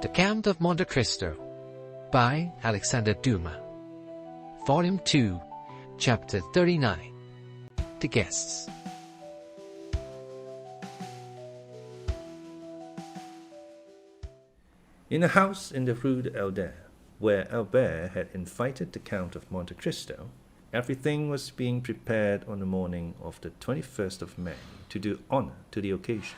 The Count of Monte Cristo by Alexandre Dumas. Volume 2, Chapter 39. The Guests. In a house in the Rue d'Alder, where Albert had invited the Count of Monte Cristo, everything was being prepared on the morning of the 21st of May to do honor to the occasion.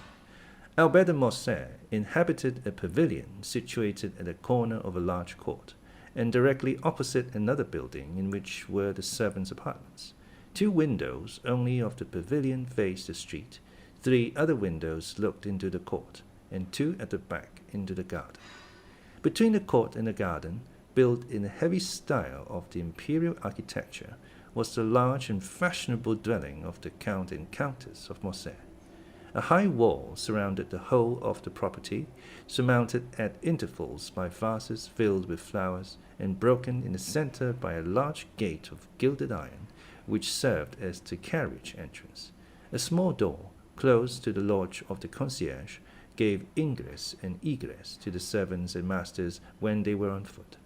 Albert de Morcerf inhabited a pavilion situated at the corner of a large court, and directly opposite another building in which were the servants' apartments. 2 windows only of the pavilion faced the street, 3 other windows looked into the court, and 2 at the back into the garden. Between the court and the garden, built in a heavy style of the imperial architecture, was the large and fashionable dwelling of the Count and Countess of Morcerf. A high wall surrounded the whole of the property, surmounted at intervals by vases filled with flowers, and broken in the center by a large gate of gilded iron, which served as the carriage entrance. A small door, close to the lodge of the concierge, gave ingress and egress to the servants and masters when they were on foot.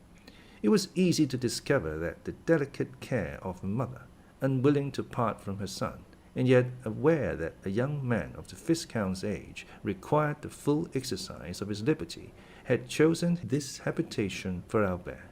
It was easy to discover that the delicate care of a mother, unwilling to part from her son, and yet aware that a young man of the Viscount's age required the full exercise of his liberty, had chosen this habitation for Albert.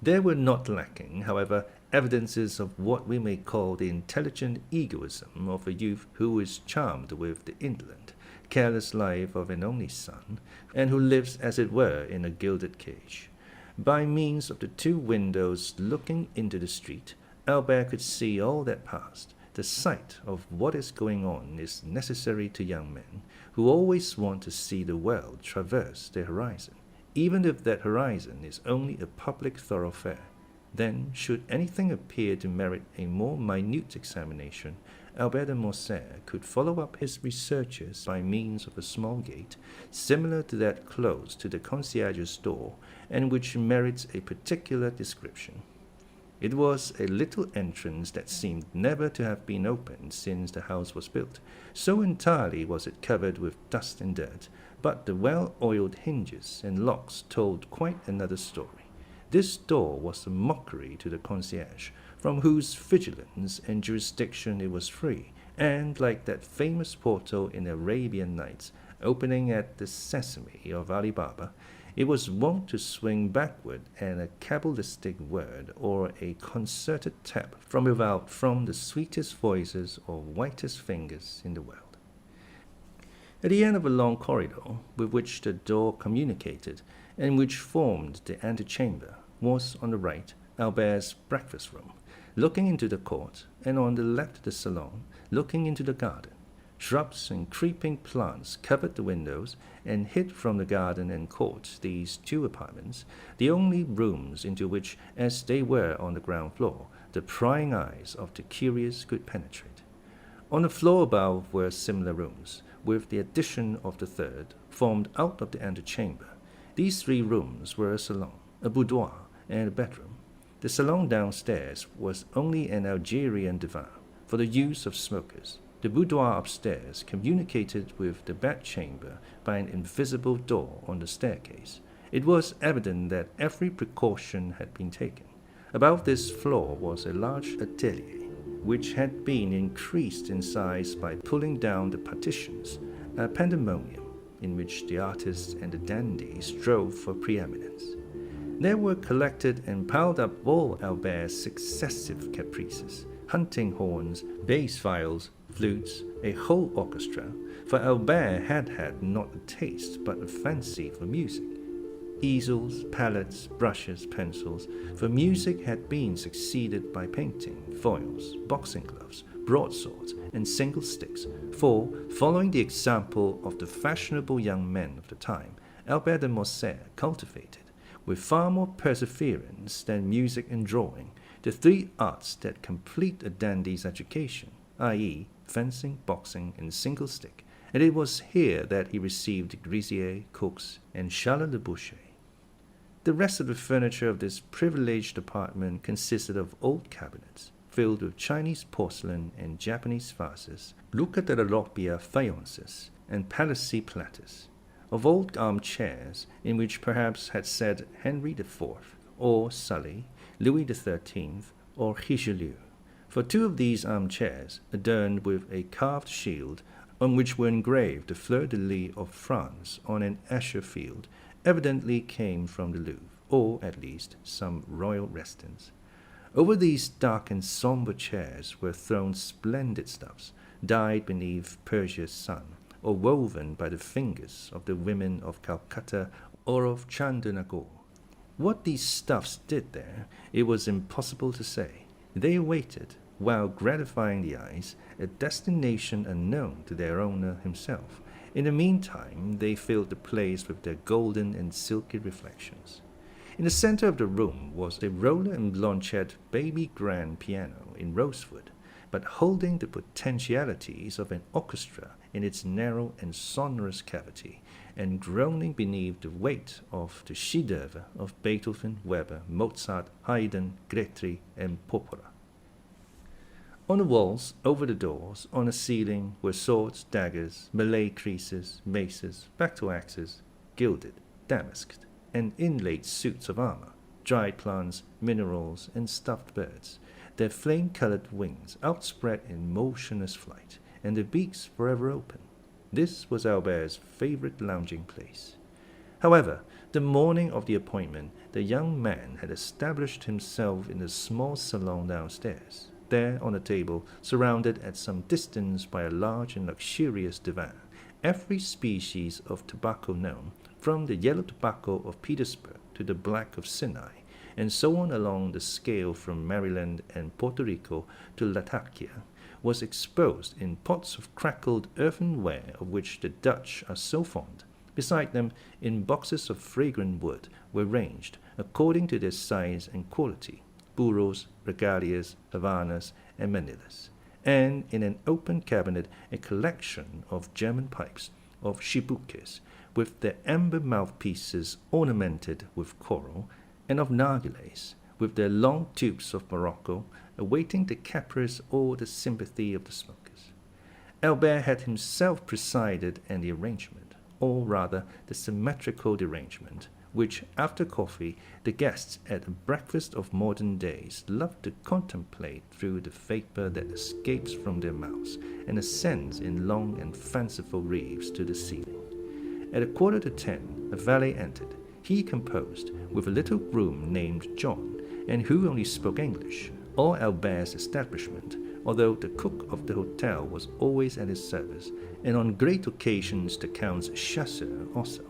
There were not lacking, however, evidences of what we may call the intelligent egoism of a youth who is charmed with the indolent, careless life of an only son, and who lives as it were in a gilded cage. By means of the 2 windows looking into the street, Albert could see all that passed. The sight of what is going on is necessary to young men, who always want to see the world traverse their horizon, even if that horizon is only a public thoroughfare. Then, should anything appear to merit a more minute examination, Albert de Morcerf could follow up his researches by means of a small gate, similar to that close to the concierge's door, and which merits a particular description. It was a little entrance that seemed never to have been opened since the house was built, so entirely was it covered with dust and dirt, but the well-oiled hinges and locks told quite another story. This door was a mockery to the concierge, from whose vigilance and jurisdiction it was free, and, like that famous portal in Arabian Nights, opening at the sesame of Ali Baba, it was wont to swing backward at a cabalistic word or a concerted tap from without from the sweetest voices or whitest fingers in the world. At the end of a long corridor, with which the door communicated, and which formed the antechamber, was on the right Albert's breakfast room, looking into the court, and on the left the salon, looking into the garden. Shrubs and creeping plants covered the windows, and hid from the garden and court these 2 apartments, the only rooms into which, as they were on the ground floor, the prying eyes of the curious could penetrate. On the floor above were similar rooms, with the addition of the 3rd, formed out of the antechamber. These 3 rooms were a salon, a boudoir, and a bedroom. The salon downstairs was only an Algerian divan, for the use of smokers. The boudoir upstairs communicated with the bedchamber by an invisible door on the staircase. It was evident that every precaution had been taken. About this floor was a large atelier, which had been increased in size by pulling down the partitions, a pandemonium in which the artists and the dandies strove for preeminence. There were collected and piled up all Albert's successive caprices, hunting horns, bass viols, flutes, a whole orchestra, for Albert had not a taste but a fancy for music. Easels, palettes, brushes, pencils, for music had been succeeded by painting, foils, boxing gloves, broadswords, and single sticks, for, following the example of the fashionable young men of the time, Albert de Morcerf cultivated, with far more perseverance than music and drawing, the 3 arts that complete a dandy's education, i.e., fencing, boxing, and single stick, and it was here that he received Grisier, Cooks, and Charles le Boucher. The rest of the furniture of this privileged apartment consisted of old cabinets, filled with Chinese porcelain and Japanese vases, Luca della Robbia faïences, and Palissy platters. of old armchairs in which perhaps had sat Henry IV, or Sully, Louis XIII, or Richelieu. For two of these armchairs, adorned with a carved shield on which were engraved the fleur-de-lis of France on an azure field, evidently came from the Louvre, or at least some royal residence. Over these dark and sombre chairs were thrown splendid stuffs, dyed beneath Persia's sun, or woven by the fingers of the women of Calcutta or of Chandernagore. What these stuffs did there, it was impossible to say. They awaited, while gratifying the eyes, a destination unknown to their owner himself. In the meantime, they filled the place with their golden and silky reflections. In the center of the room was a roller and blanchet baby grand piano in rosewood, but holding the potentialities of an orchestra in its narrow and sonorous cavity, and groaning beneath the weight of the chef-d'œuvre of Beethoven, Weber, Mozart, Haydn, Grétry, and Porpora. On the walls, over the doors, on the ceiling, were swords, daggers, Malay creases, maces, battle-axes, gilded, damasked, and inlaid suits of armor, dried plants, minerals, and stuffed birds, their flame-colored wings outspread in motionless flight, and their beaks forever open. This was Albert's favorite lounging place. However, the morning of the appointment, the young man had established himself in the small salon downstairs. There, on a table, surrounded at some distance by a large and luxurious divan, every species of tobacco known, from the yellow tobacco of Petersburg to the black of Sinai, and so on along the scale from Maryland and Puerto Rico to Latakia, was exposed in pots of crackled earthenware of which the Dutch are so fond. Beside them, in boxes of fragrant wood, were ranged, according to their size and quality, bureaus, regalias, Havanas, and Manillas, and in an open cabinet a collection of German pipes, of chibuques, with their amber mouthpieces ornamented with coral, and of nargilés, with their long tubes of Morocco, awaiting the caprice or the sympathy of the smokers. Albert had himself presided at the arrangement, or rather the symmetrical derangement, which, after coffee, the guests at a breakfast of modern days love to contemplate through the vapor that escapes from their mouths and ascends in long and fanciful wreaths to the ceiling. At 10:15, a valet entered. He composed with a little groom named John, and who only spoke English, all Albert's establishment, although the cook of the hotel was always at his service, and on great occasions the Count's chasseur also.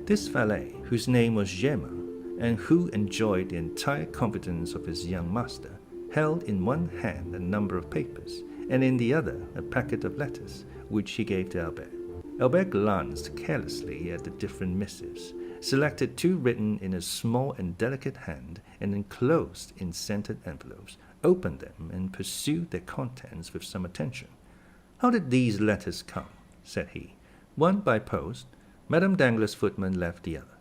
This valet, whose name was Germain, and who enjoyed the entire confidence of his young master, held in one hand a number of papers, and in the other a packet of letters, which he gave to Albert. Albert glanced carelessly at the different missives, selected two written in a small and delicate hand and enclosed in scented envelopes, opened them, and pursued their contents with some attention. "How did these letters come?" said he. "One by post. Madame Danglars' footman left the other."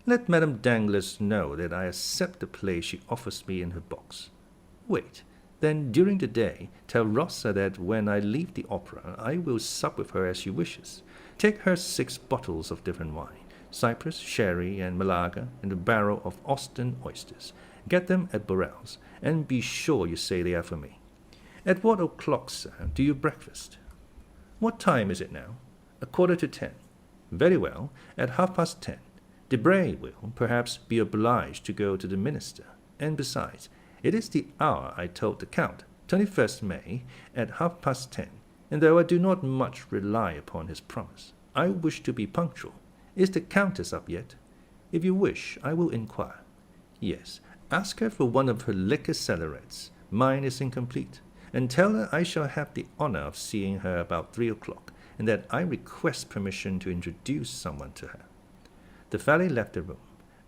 "Let Madame Danglars know that I accept the place she offers me in her box." "Wait. Then during the day, tell Rosa that when I leave the opera, I will sup with her as she wishes. Take her 6 bottles of different wine, Cyprus, sherry, and Malaga, and a barrel of Austin oysters. Get them at Borel's, and be sure you say they are for me." "At what o'clock, sir, do you breakfast?" "What time is it now?" 10:15. "Very well, at 10:30. Debray will, perhaps, be obliged to go to the minister, and besides, it is the hour I told the Count, 21st May, at 10:30, and though I do not much rely upon his promise, I wish to be punctual. Is the Countess up yet? If you wish, I will inquire. Yes, ask her for one of her liquor cellarettes. Mine is incomplete, and tell her I shall have the honor of seeing her about 3 o'clock, and that I request permission to introduce someone to her." The valet left the room.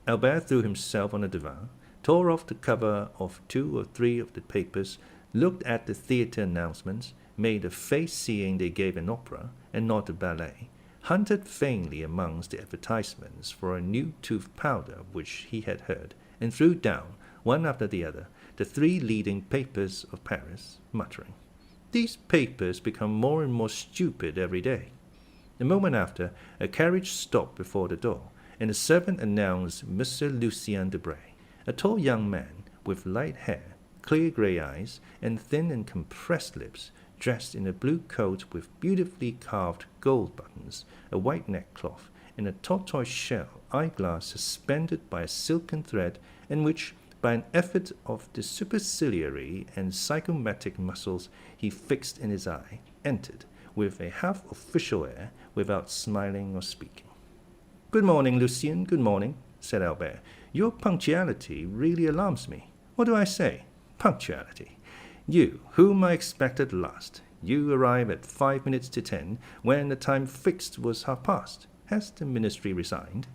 Albert threw himself on the divan, tore off the cover of 2 or 3 of the papers, looked at the theatre announcements, made a face seeing they gave an opera and not a ballet, hunted vainly amongst the advertisements for a new tooth powder which he had heard, and threw down, one after the other, the 3 leading papers of Paris, muttering, "These papers become more and more stupid every day." A moment after, a carriage stopped before the door, and a servant announced Monsieur Lucien Debray, a tall young man with light hair, clear grey eyes, and thin and compressed lips, dressed in a blue coat with beautifully carved gold buttons, a white neckcloth, and a tortoise-shell eyeglass suspended by a silken thread, and which, by an effort of the superciliary and zygomatic muscles he fixed in his eye, entered, with a half-official air, without smiling or speaking. "Good morning, Lucien, good morning," said Albert. "Your punctuality really alarms me. What do I say? Punctuality. You, whom I expected last, you arrive at 5 minutes to 10, when the time fixed was half past. Has the ministry resigned?"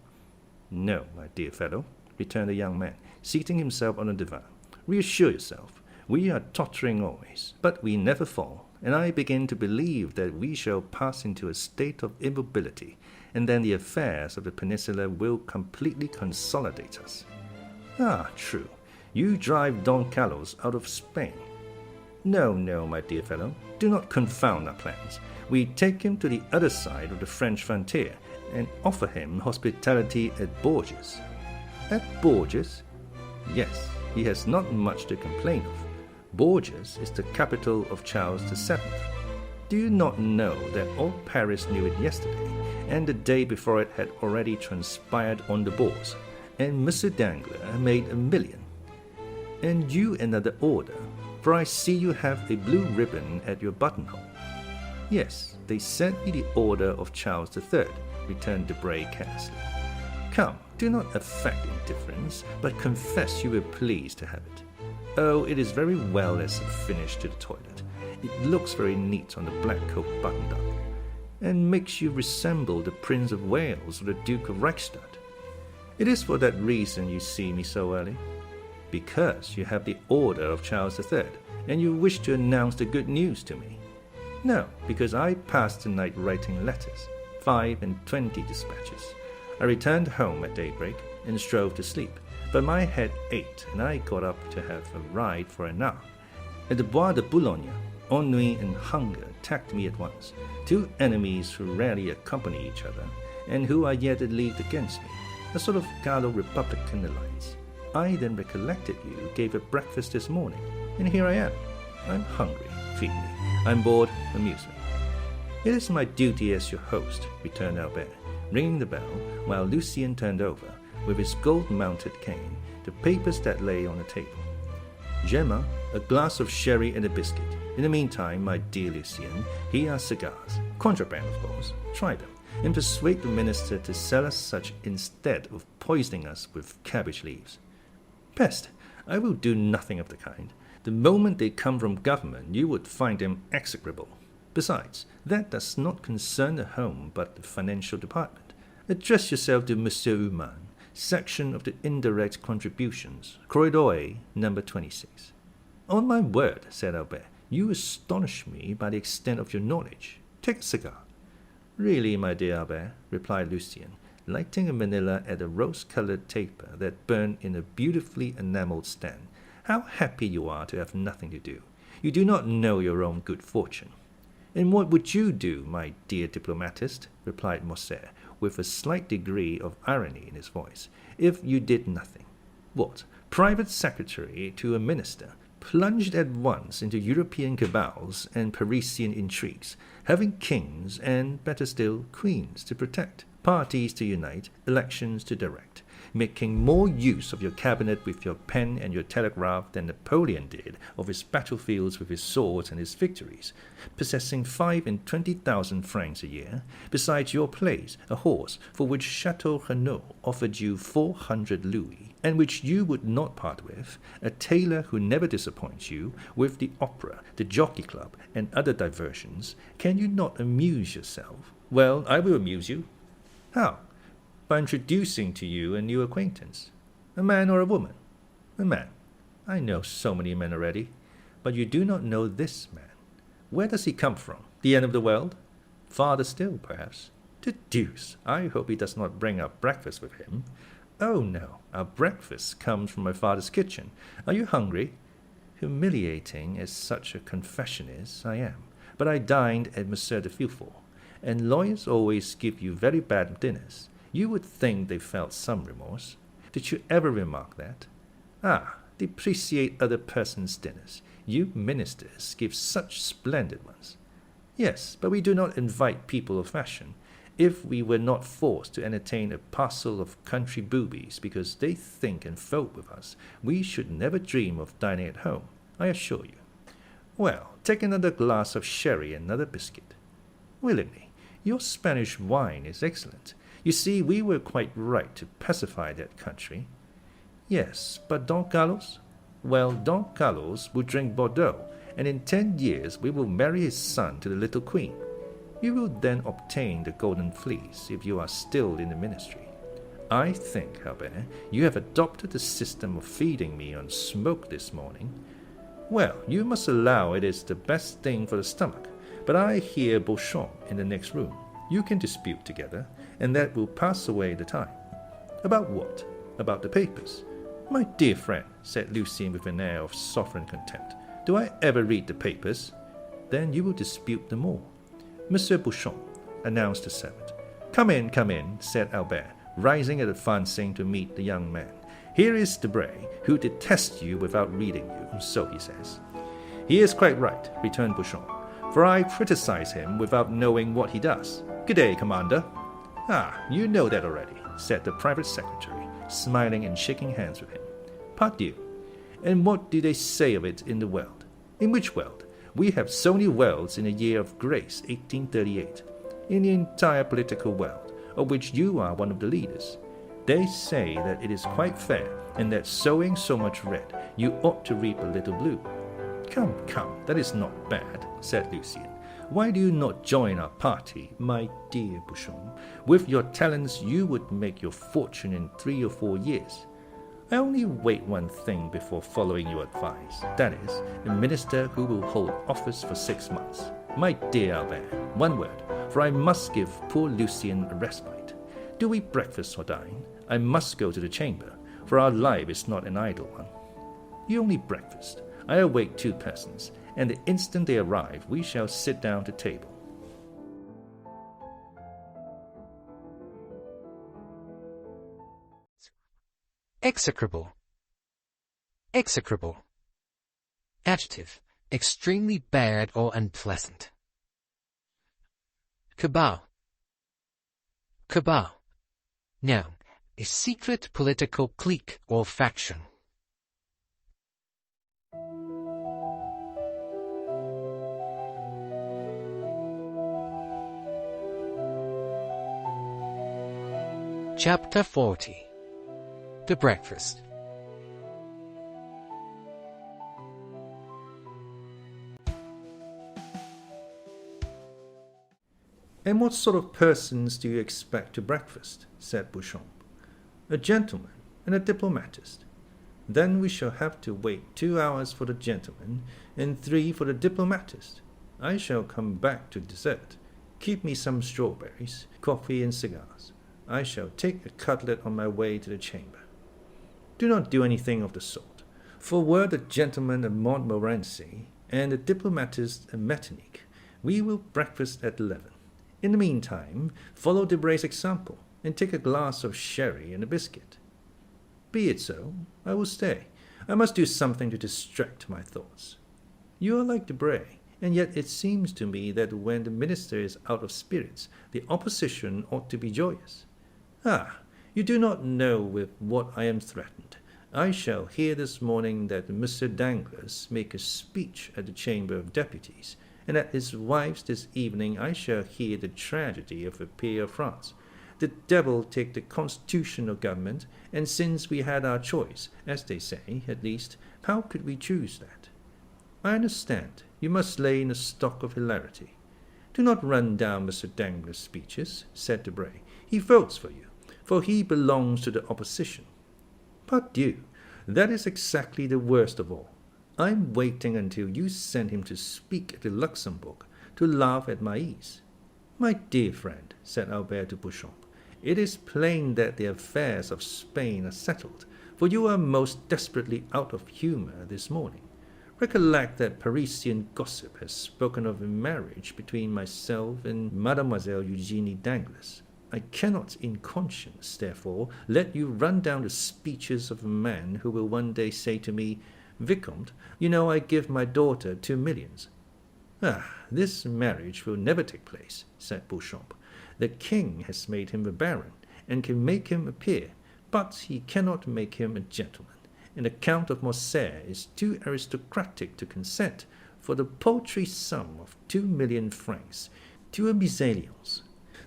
"No, my dear fellow," returned the young man, seating himself on the divan. "Reassure yourself. We are tottering always, but we never fall, and I begin to believe that we shall pass into a state of immobility, and then the affairs of the peninsula will completely consolidate us." "Ah, true. You drive Don Carlos out of Spain." "No, no, my dear fellow. Do not confound our plans. We take him to the other side of the French frontier, and offer him hospitality at Bourges." "At Bourges?" "Yes, he has not much to complain of. Bourges is the capital of Charles VII. Do you not know that all Paris knew it yesterday, and the day before it had already transpired on the bourse, and Monsieur Danglars made $1 million? And you another order, for I see you have a blue ribbon at your buttonhole." "Yes, they sent me the order of Charles III," returned Debray carelessly. "Come, do not affect indifference, but confess you were pleased to have it." "Oh, it is very well as a finish to the toilet. It looks very neat on the black coat buttoned up, and makes you resemble the Prince of Wales or the Duke of Reichstadt. It is for that reason you see me so early. Because you have the order of Charles III, and you wish to announce the good news to me. No, because I passed the night writing letters, 25 dispatches. I returned home at daybreak and strove to sleep, but my head ached, and I got up to have a ride for an hour. At the Bois de Boulogne, ennui and hunger attacked me at once, two enemies who rarely accompany each other, and who are yet leagued against me, a sort of Gallo-Republican alliance. I then recollected you gave a breakfast this morning, and here I am. I'm hungry, feed me. I'm bored, amuse me." "It is my duty as your host," returned Albert, ringing the bell, while Lucien turned over, with his gold-mounted cane, the papers that lay on the table. "Gemma, a glass of sherry and a biscuit. In the meantime, my dear Lucien, here are cigars. Contraband, of course. Try them, and persuade the minister to sell us such instead of poisoning us with cabbage leaves." "Peste! I will do nothing of the kind. The moment they come from government, you would find them execrable. Besides, that does not concern the home but the financial department. Address yourself to Monsieur Human, section of the indirect contributions, corridor A, number 26. "On my word," said Albert, "you astonish me by the extent of your knowledge. Take a cigar." "Really, my dear Albert," replied Lucien, lighting a manila at a rose-colored taper that burned in a beautifully enameled stand, "how happy you are to have nothing to do. You do not know your own good fortune." "And what would you do, my dear diplomatist," replied Morrel, with a slight degree of irony in his voice, "if you did nothing? What, private secretary to a minister, plunged at once into European cabals and Parisian intrigues, having kings and, better still, queens to protect, parties to unite, elections to direct, making more use of your cabinet with your pen and your telegraph than Napoleon did of his battlefields with his swords and his victories, possessing 25,000 francs a year, besides your place, a horse, for which Château-Renaud offered you 400 louis, and which you would not part with, a tailor who never disappoints you, with the opera, the jockey club, and other diversions. Can you not amuse yourself? Well, I will amuse you." "How?" "By introducing to you a new acquaintance." "A man or a woman?" "A man. I know so many men already. But you do not know this man. Where does he come from? The end of the world? Farther still, perhaps. The deuce! I hope he does not bring our breakfast with him." "Oh, no. Our breakfast comes from my father's kitchen. Are you hungry?" Humiliating as such a confession is, I am. But I dined at Monsieur de Villefort, and lawyers always give you very bad dinners. You would think they felt some remorse. Did you ever remark that? Ah, depreciate other persons' dinners. You ministers give such splendid ones. Yes, but we do not invite people of fashion. If we were not forced to entertain a parcel of country boobies because they think and vote with us, we should never dream of dining at home, I assure you. Well, take another glass of sherry and another biscuit. Willingly. Your Spanish wine is excellent. You see, we were quite right to pacify that country. Yes, but Don Carlos? Well, Don Carlos will drink Bordeaux, and in 10 years we will marry his son to the little queen. You will then obtain the golden fleece if you are still in the ministry. I think, Albert, you have adopted the system of feeding me on smoke this morning. Well, you must allow it is the best thing for the stomach, but I hear Beauchamp in the next room. You can dispute together, and that will pass away the time. About what? About the papers. My dear friend, said Lucien with an air of sovereign contempt, do I ever read the papers? Then you will dispute them all. Monsieur Beauchamp, announced the servant. Come in, said Albert, rising and advancing to meet the young man. Here is Debray, who detests you without reading you, so he says. He is quite right, returned Beauchamp, for I criticize him without knowing what he does. Good day, Commander. Ah, you know that already, said the private secretary, smiling and shaking hands with him. Pardieu. And what do they say of it in the world? In which world? We have so many worlds in the year of grace, 1838. In the entire political world, of which you are one of the leaders. They say that it is quite fair, and that sowing so much red, you ought to reap a little blue. Come, that is not bad, said Lucien. Why do you not join our party, my dear Beauchamp? With your talents you would make your fortune in 3 or 4 years. I only wait one thing before following your advice, that is, a minister who will hold office for 6 months. My dear Albert, one word, for I must give poor Lucien a respite. Do we breakfast or dine? I must go to the chamber, for our life is not an idle one. You only breakfast. I await 2 persons, and the instant they arrive, we shall sit down to table. Execrable. Execrable. Adjective, extremely bad or unpleasant. Cabal. Cabal. Noun, a secret political clique or faction. Chapter 40. The Breakfast. And what sort of persons do you expect to breakfast? Said Beauchamp. A gentleman and a diplomatist. Then we shall have to wait 2 hours for the gentleman and 3 for the diplomatist. I shall come back to dessert. Keep me some strawberries, coffee and cigars. I shall take a cutlet on my way to the chamber. Do not do anything of the sort, for were the gentleman a Montmorency and the diplomatist a Metternich, we will breakfast at 11. In the meantime, follow Debray's example, and take a glass of sherry and a biscuit. Be it so. I will stay. I must do something to distract my thoughts. You are like Debray, and yet it seems to me that when the minister is out of spirits, the opposition ought to be joyous. Ah, you do not know with what I am threatened. I shall hear this morning that Monsieur Danglars make a speech at the Chamber of Deputies, and at his wife's this evening I shall hear the tragedy of a peer of France. The devil take the constitutional government, and since we had our choice, as they say, at least, how could we choose that? I understand. You must lay in a stock of hilarity. Do not run down Mr. Danglars' speeches, said Debray. He votes for you, for he belongs to the opposition. Pardieu, that is exactly the worst of all. I am waiting until you send him to speak at the Luxembourg, to laugh at my ease. My dear friend, said Albert to Beauchamp, it is plain that the affairs of Spain are settled, for you are most desperately out of humour this morning. Recollect that Parisian gossip has spoken of a marriage between myself and Mademoiselle Eugénie Danglars. I cannot in conscience, therefore, let you run down the speeches of a man who will one day say to me, 'Vicomte, you know I give my daughter 2 millions.' This marriage will never take place," said Beauchamp. "The king has made him a baron, and can make him a peer, but he cannot make him a gentleman, and the Count of Morcerf is too aristocratic to consent for the paltry sum of 2 million francs to a mésalliance.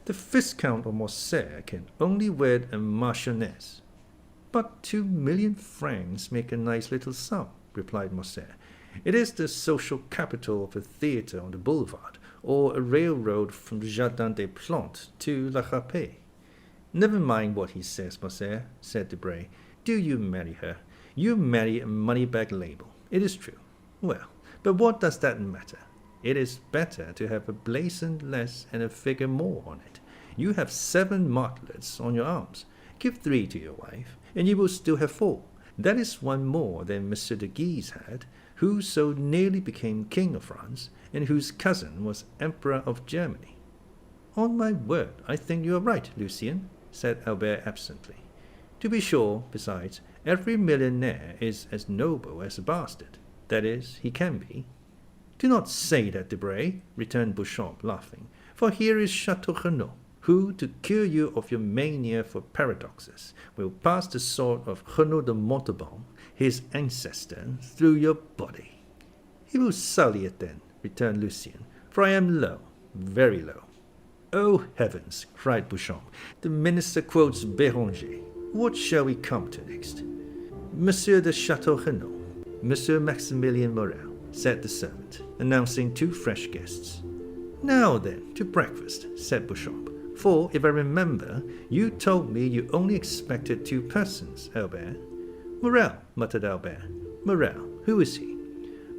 The Viscount of Morcerf can only wed a marchioness." "But 2 million francs make a nice little sum," replied Morcerf. "It is the social capital of a theatre on the boulevard, or a railroad from the Jardin des Plantes to La Râpée." "Never mind what he says, Morcerf," said Debray. "Do you marry her. You marry a money-bag label. It is true. Well, but what does that matter? It is better to have a blazon less and a figure more on it. You have 7 martlets on your arms. Give 3 to your wife, and you will still have 4. That is 1 more than Monsieur de Guise had, who so nearly became King of France, and whose cousin was Emperor of Germany." "On my word, I think you are right, Lucien," said Albert absently. "To be sure, besides, every millionaire is as noble as a bastard. That is, he can be." "Do not say that, Debray," returned Beauchamp, laughing, "for here is Château-Renaud, who, to cure you of your mania for paradoxes, will pass the sword of Renaud de Montauban, his ancestor, through your body." "He will sully it then," returned Lucien, "for I am low, very low." "Oh, heavens!" cried Beauchamp. "The minister quotes Béranger. What shall we come to next?" "Monsieur de Château-Renaud, Monsieur Maximilian Morrel," said the servant, announcing 2 fresh guests. "Now then, to breakfast," said Beauchamp. "For, if I remember, you told me you only expected 2 persons, Albert." "Morrel," muttered Albert. "Morrel, who is he?"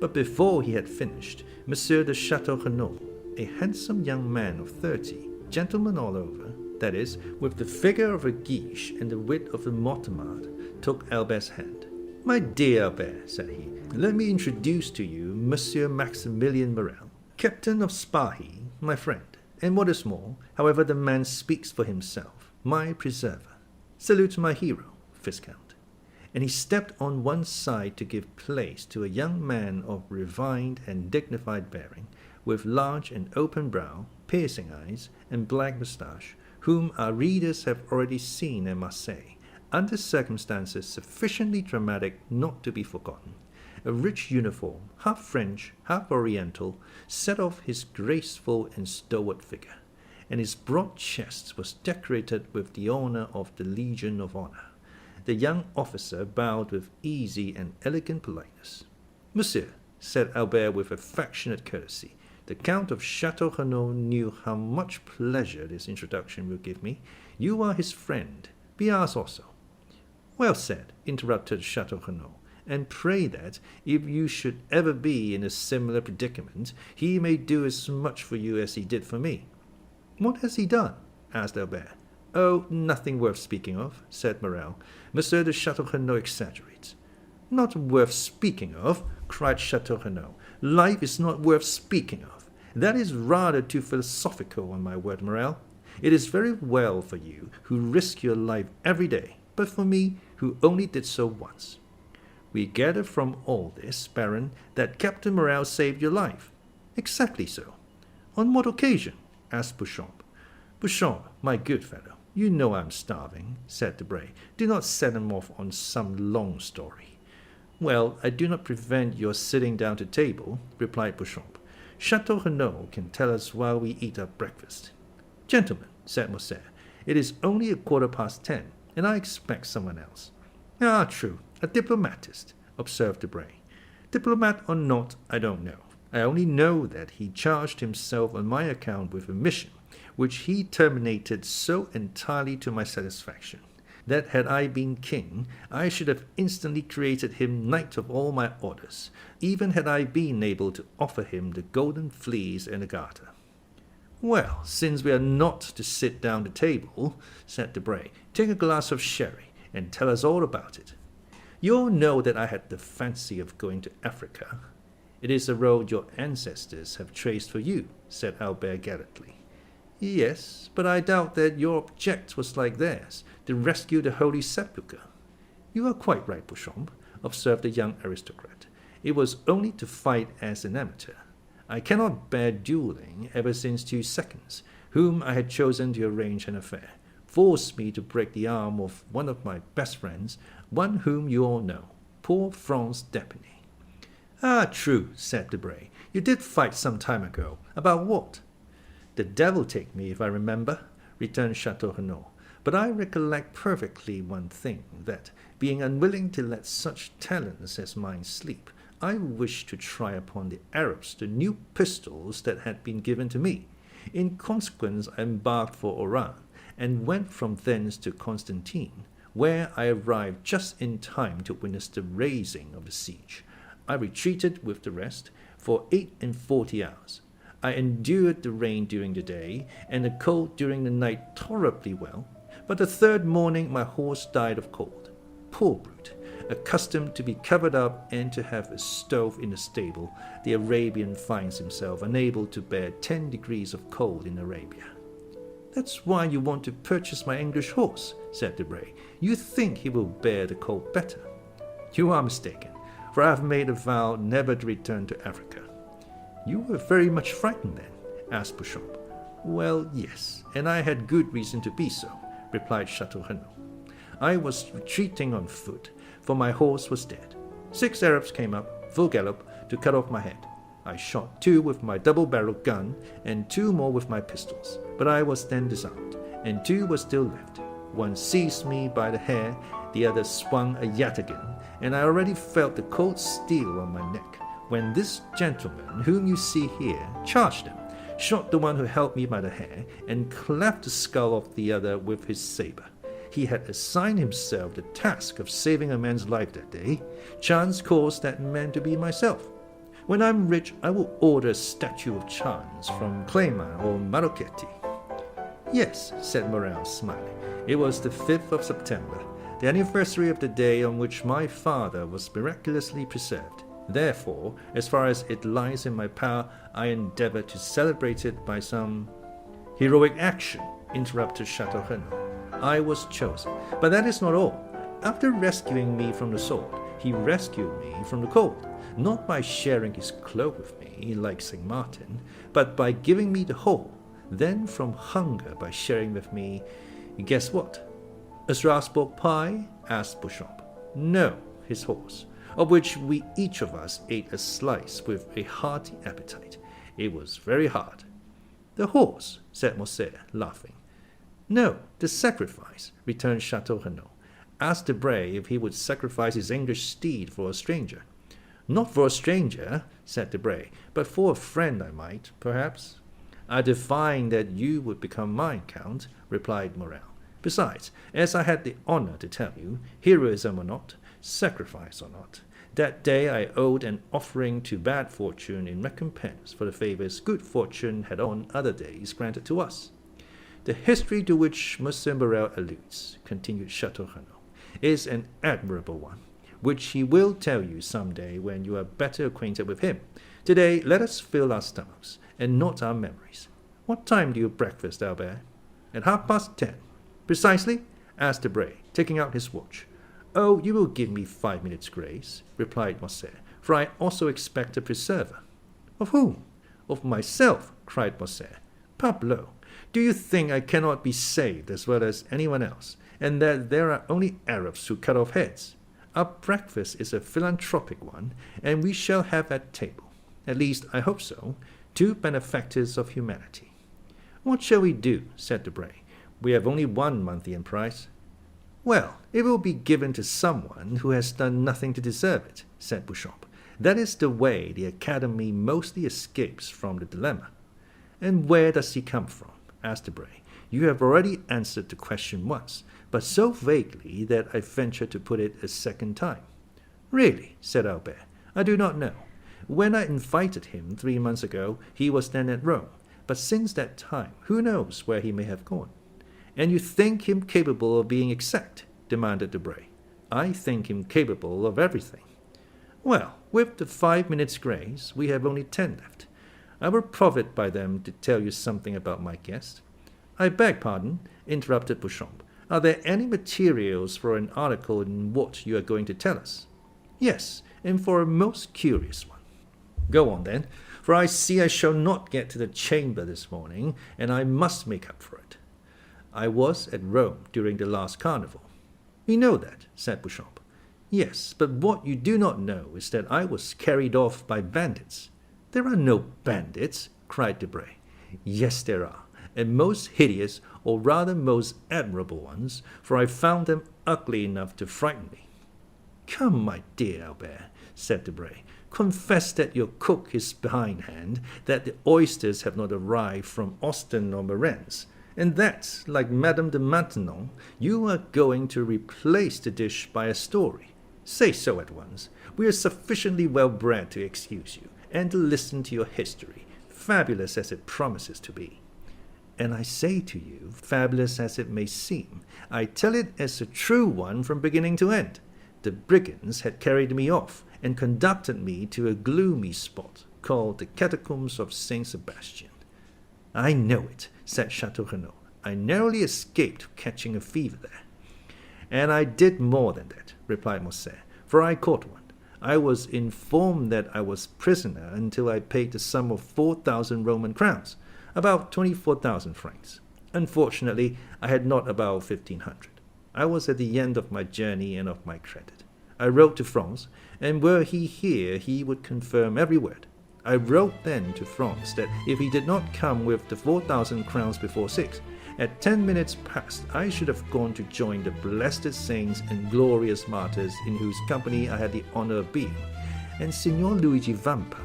But before he had finished, Monsieur de Château-Renaud, a handsome young man of 30, gentleman all over, that is, with the figure of a Guiche and the wit of a Mortemart, took Albert's hand. "My dear Albert," said he, "let me introduce to you Monsieur Maximilian Morrel, captain of Spahi, my friend, and what is more, however the man speaks for himself, my preserver. Salute my hero, Viscount." And he stepped on one side to give place to a young man of refined and dignified bearing, with large and open brow, piercing eyes, and black moustache, whom our readers have already seen at Marseille, under circumstances sufficiently dramatic not to be forgotten. A rich uniform, half French, half Oriental, set off his graceful and stalwart figure, and his broad chest was decorated with the honor of the Legion of Honor. The young officer bowed with easy and elegant politeness. "Monsieur," said Albert with affectionate courtesy, "the Count of Château-Renaud knew how much pleasure this introduction will give me. You are his friend, be ours also." "Well said," interrupted Château-Renaud, "and pray that, if you should ever be in a similar predicament, he may do as much for you as he did for me." "What has he done?" asked Albert. "Oh, nothing worth speaking of," said Morrel. "Monsieur de Château-Renaud exaggerates." "Not worth speaking of!" cried Château-Renaud. "Life is not worth speaking of. That is rather too philosophical, on my word, Morrel. It is very well for you, who risk your life every day, but for me, who only did so once." "We gather from all this, Baron, that Captain Morrel saved your life." "Exactly so." "On what occasion?" asked Beauchamp. "Beauchamp, my good fellow, you know I am starving," said Debray. "Do not set him off on some long story." "Well, I do not prevent your sitting down to table," replied Beauchamp. "Château-Renaud can tell us while we eat our breakfast." "Gentlemen," said Morcerf, "it is only 10:15, and I expect someone else." "Ah, true, a diplomatist," observed Debray. "Diplomat or not, I don't know. I only know that he charged himself on my account with a mission, which he terminated so entirely to my satisfaction, that had I been king, I should have instantly created him knight of all my orders, even had I been able to offer him the golden fleece and the garter." "Well, since we are not to sit down to table," said Debray, "take a glass of sherry, and tell us all about it." "You all know that I had the fancy of going to Africa," It is a road your ancestors have traced for you, said Albert gallantly. Yes, but I doubt that your object was like theirs, to rescue the Holy Sepulchre. You are quite right, Beauchamp, observed the young aristocrat. It was only to fight as an amateur. I cannot bear dueling ever since 2 seconds, whom I had chosen to arrange an affair, forced me to break the arm of one of my best friends, one whom you all know, poor Franz d'Épinay. Ah, true, said Debray. You did fight some time ago. About what? The devil take me if I remember, returned Château-Renaud. But I recollect perfectly one thing, that, being unwilling to let such talents as mine sleep, I wished to try upon the Arabs the new pistols that had been given to me. In consequence, I embarked for Oran, and went from thence to Constantine, where I arrived just in time to witness the raising of the siege. I retreated with the rest for 48 hours. I endured the rain during the day, and the cold during the night tolerably well, but the 3rd morning my horse died of cold. Poor brute! Accustomed to be covered up and to have a stove in the stable, the Arabian finds himself unable to bear 10 degrees of cold in Arabia. That's why you want to purchase my English horse, said Debray. You think he will bear the cold better. You are mistaken, for I have made a vow never to return to Africa. You were very much frightened then, asked Beauchamp. Well, yes, and I had good reason to be so, replied Château-Renaud. I was retreating on foot, for my horse was dead. 6 Arabs came up, full gallop, to cut off my head. I shot 2 with my double-barreled gun, and 2 more with my pistols. But I was then disarmed, and 2 were still left. One seized me by the hair, the other swung a yataghan, and I already felt the cold steel on my neck, when this gentleman, whom you see here, charged them, shot the one who held me by the hair, and cleft the skull of the other with his sabre. He had assigned himself the task of saving a man's life that day. Chance caused that man to be myself. When I'm rich, I will order a statue of Chance from Clément or Marocchetti. Yes, said Morrel, smiling. It was the 5th of September, the anniversary of the day on which my father was miraculously preserved. Therefore, as far as it lies in my power, I endeavor to celebrate it by some heroic action, interrupted Château-Renaud. I was chosen, but that is not all. After rescuing me from the sword, he rescued me from the cold, not by sharing his cloak with me, like St. Martin, but by giving me the whole, then from hunger by sharing with me, guess what? A Strasbourg pie? Asked Beauchamp. No, his horse, of which we each of us ate a slice with a hearty appetite. It was very hard. The horse, said Morcerf, laughing. No, the sacrifice, returned Château-Renaud. Asked Debray if he would sacrifice his English steed for a stranger. Not for a stranger, said Debray, but for a friend I might, perhaps. I divined that you would become mine, Count, replied Morrel. Besides, as I had the honor to tell you, heroism or not, sacrifice or not, that day I owed an offering to bad fortune in recompense for the favors good fortune had on other days granted to us. The history to which Monsieur Morrel alludes, continued Château-Renaud, is an admirable one, which he will tell you some day when you are better acquainted with him. Today, let us fill our stomachs, and not our memories. What time do you breakfast, Albert? At 10:30. Precisely? Asked Debray, taking out his watch. Oh, you will give me 5 minutes' grace, replied Morcerf, for I also expect a preserver. Of whom? Of myself, cried Morcerf. Parbleu! Do you think I cannot be saved as well as anyone else, and that there are only Arabs who cut off heads? Our breakfast is a philanthropic one, and we shall have at table, at least I hope so, 2 benefactors of humanity. What shall we do? Said Debray. We have only 1 Monthly prize. Well, it will be given to someone who has done nothing to deserve it, said Beauchamp. That is the way the Academy mostly escapes from the dilemma. And where does he come from? Asked Debray. You have already answered the question once, but so vaguely that I venture to put it a second time. Really, said Albert, I do not know. When I invited him 3 months ago, he was then at Rome, but since that time, who knows where he may have gone? And you think him capable of being exact? Demanded Debray. I think him capable of everything. Well, with the 5 minutes' grace, we have only 10 left. I will profit by them to tell you something about my guest. I beg pardon, interrupted Beauchamp. Are there any materials for an article in what you are going to tell us? Yes, and for a most curious one. Go on then, for I see I shall not get to the chamber this morning, and I must make up for it. I was at Rome during the last carnival. We know that, said Beauchamp. Yes, but what you do not know is that I was carried off by bandits. There are no bandits, cried Debray. Yes, there are, and most hideous, or rather most admirable ones, for I found them ugly enough to frighten me. Come, my dear Albert, said Debray, confess that your cook is behindhand, that the oysters have not arrived from Ostend or Marennes, and that, like Madame de Maintenon, you are going to replace the dish by a story. Say so at once. We are sufficiently well bred to excuse you, and to listen to your history, fabulous as it promises to be. And I say to you, fabulous as it may seem, I tell it as a true one from beginning to end. The brigands had carried me off, and conducted me to a gloomy spot, called the Catacombs of Saint Sebastian. I know it, said Château-Renaud. I narrowly escaped catching a fever there. And I did more than that, replied Monte, for I caught one. I was informed that I was prisoner until I paid the sum of 4,000 Roman crowns, about 24,000 francs. Unfortunately, I had not about 1,500. I was at the end of my journey and of my credit. I wrote to France, and were he here, he would confirm every word. I wrote then to France that if he did not come with the 4,000 crowns before 6, at 10 minutes past, I should have gone to join the blessed saints and glorious martyrs in whose company I had the honor of being. And Signor Luigi Vampa,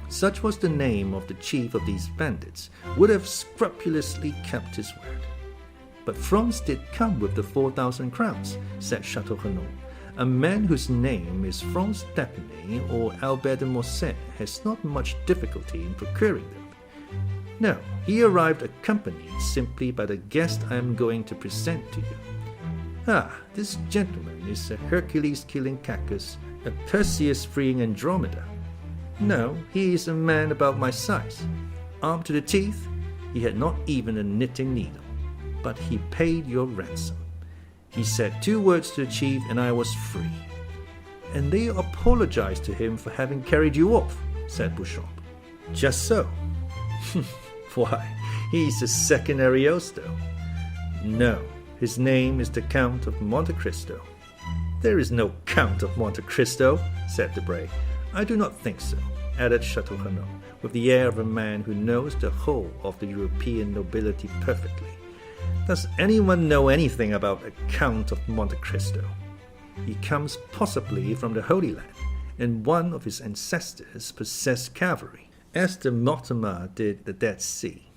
such was the name of the chief of these bandits, would have scrupulously kept his word. But France did come with the 4,000 crowns, said Château-Renaud. A man whose name is Franz d'Epinay or Albert de Morcerf has not much difficulty in procuring them. No, he arrived accompanied simply by the guest I am going to present to you. Ah, this gentleman is a Hercules killing Cacus, a Perseus freeing Andromeda. No, he is a man about my size. Armed to the teeth, he had not even a knitting needle. But he paid your ransom. He said 2 words to the chief, and I was free. And they apologized to him for having carried you off, said Beauchamp. Just so. Why, he's the second Ariosto. No, his name is the Count of Monte Cristo. There is no Count of Monte Cristo, said Debray. I do not think so, added Château-Renaud, with the air of a man who knows the whole of the European nobility perfectly. Does anyone know anything about a Count of Monte Cristo? He comes possibly from the Holy Land, and one of his ancestors possessed cavalry, as the Mortemarts did the Dead Sea.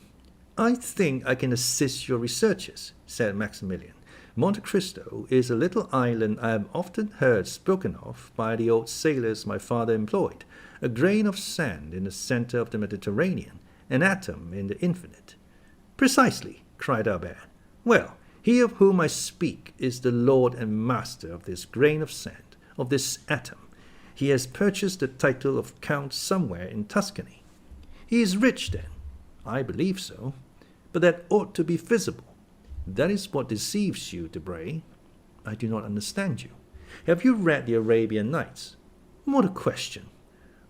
I think I can assist your researches, said Maximilian. Monte Cristo is a little island I have often heard spoken of by the old sailors my father employed, a grain of sand in the center of the Mediterranean, an atom in the infinite. Precisely, cried Albert. Well, he of whom I speak is the lord and master of this grain of sand, of this atom. He has purchased the title of Count somewhere in Tuscany. He is rich, then? I believe so. But that ought to be visible. That is what deceives you, Debray. I do not understand you. Have you read the Arabian Nights? What a question.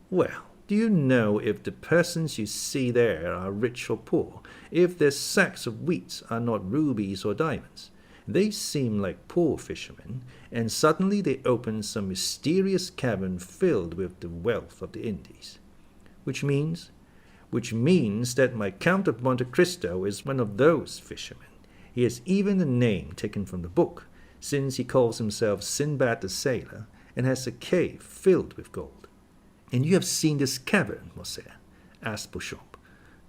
Well, do you know if the persons you see there are rich or poor, if their sacks of wheat are not rubies or diamonds? They seem like poor fishermen, and suddenly they open some mysterious cavern filled with the wealth of the Indies. Which means that my Count of Monte Cristo is one of those fishermen. He has even a name taken from the book, since he calls himself Sinbad the Sailor, and has a cave filled with gold. And you have seen this cavern, Monte? Asked Beauchamp.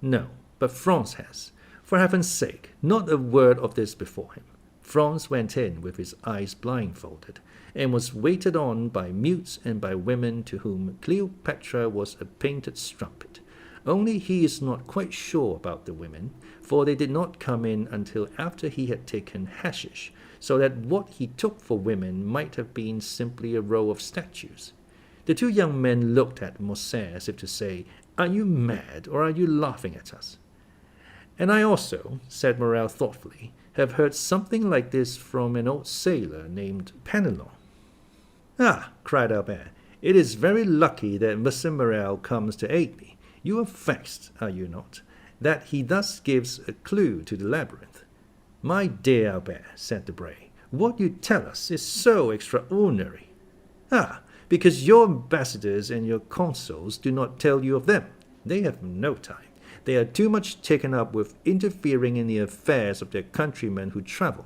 No, but Franz has. For heaven's sake, not a word of this before him. Franz went in with his eyes blindfolded, and was waited on by mutes and by women to whom Cleopatra was a painted strumpet. Only he is not quite sure about the women, for they did not come in until after he had taken hashish, so that what he took for women might have been simply a row of statues. The two young men looked at Morrel as if to say, "Are you mad, or are you laughing at us?" "And I also," said Morrel thoughtfully, "have heard something like this from an old sailor named Penelon." "Ah," cried Albert, "it is very lucky that Monsieur Morrel comes to aid me. You are vexed, are you not, that he thus gives a clue to the labyrinth?" "My dear Albert," said Debray, "what you tell us is so extraordinary." "Ah, because your ambassadors and your consuls do not tell you of them. They have no time. They are too much taken up with interfering in the affairs of their countrymen who travel.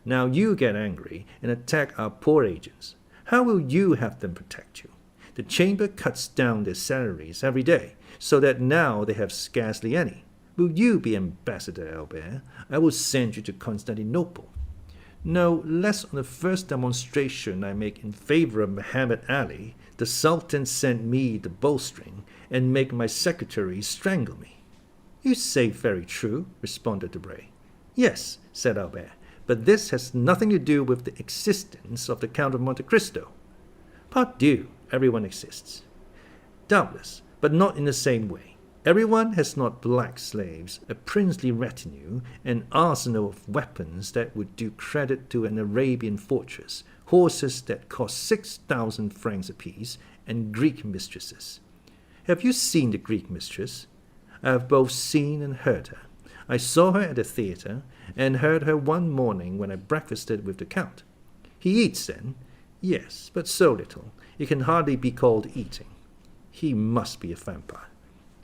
Now you get angry and attack our poor agents. How will you have them protect you? The chamber cuts down their salaries every day, so that now they have scarcely any. Will you be ambassador, Albert? I will send you to Constantinople. No, less on the first demonstration I make in favor of Muhammad Ali, the Sultan send me the bowstring, and make my secretary strangle me." "You say very true," responded Debray. "Yes," said Albert, "but this has nothing to do with the existence of the Count of Monte Cristo." "Pardieu, everyone exists." "Doubtless, but not in the same way. Everyone has not black slaves, a princely retinue, an arsenal of weapons that would do credit to an Arabian fortress, horses that cost 6,000 francs apiece, and Greek mistresses. Have you seen the Greek mistress? I have both seen and heard her. I saw her at the theatre, and heard her one morning when I breakfasted with the Count. He eats then? Yes, but so little, it can hardly be called eating. He must be a vampire.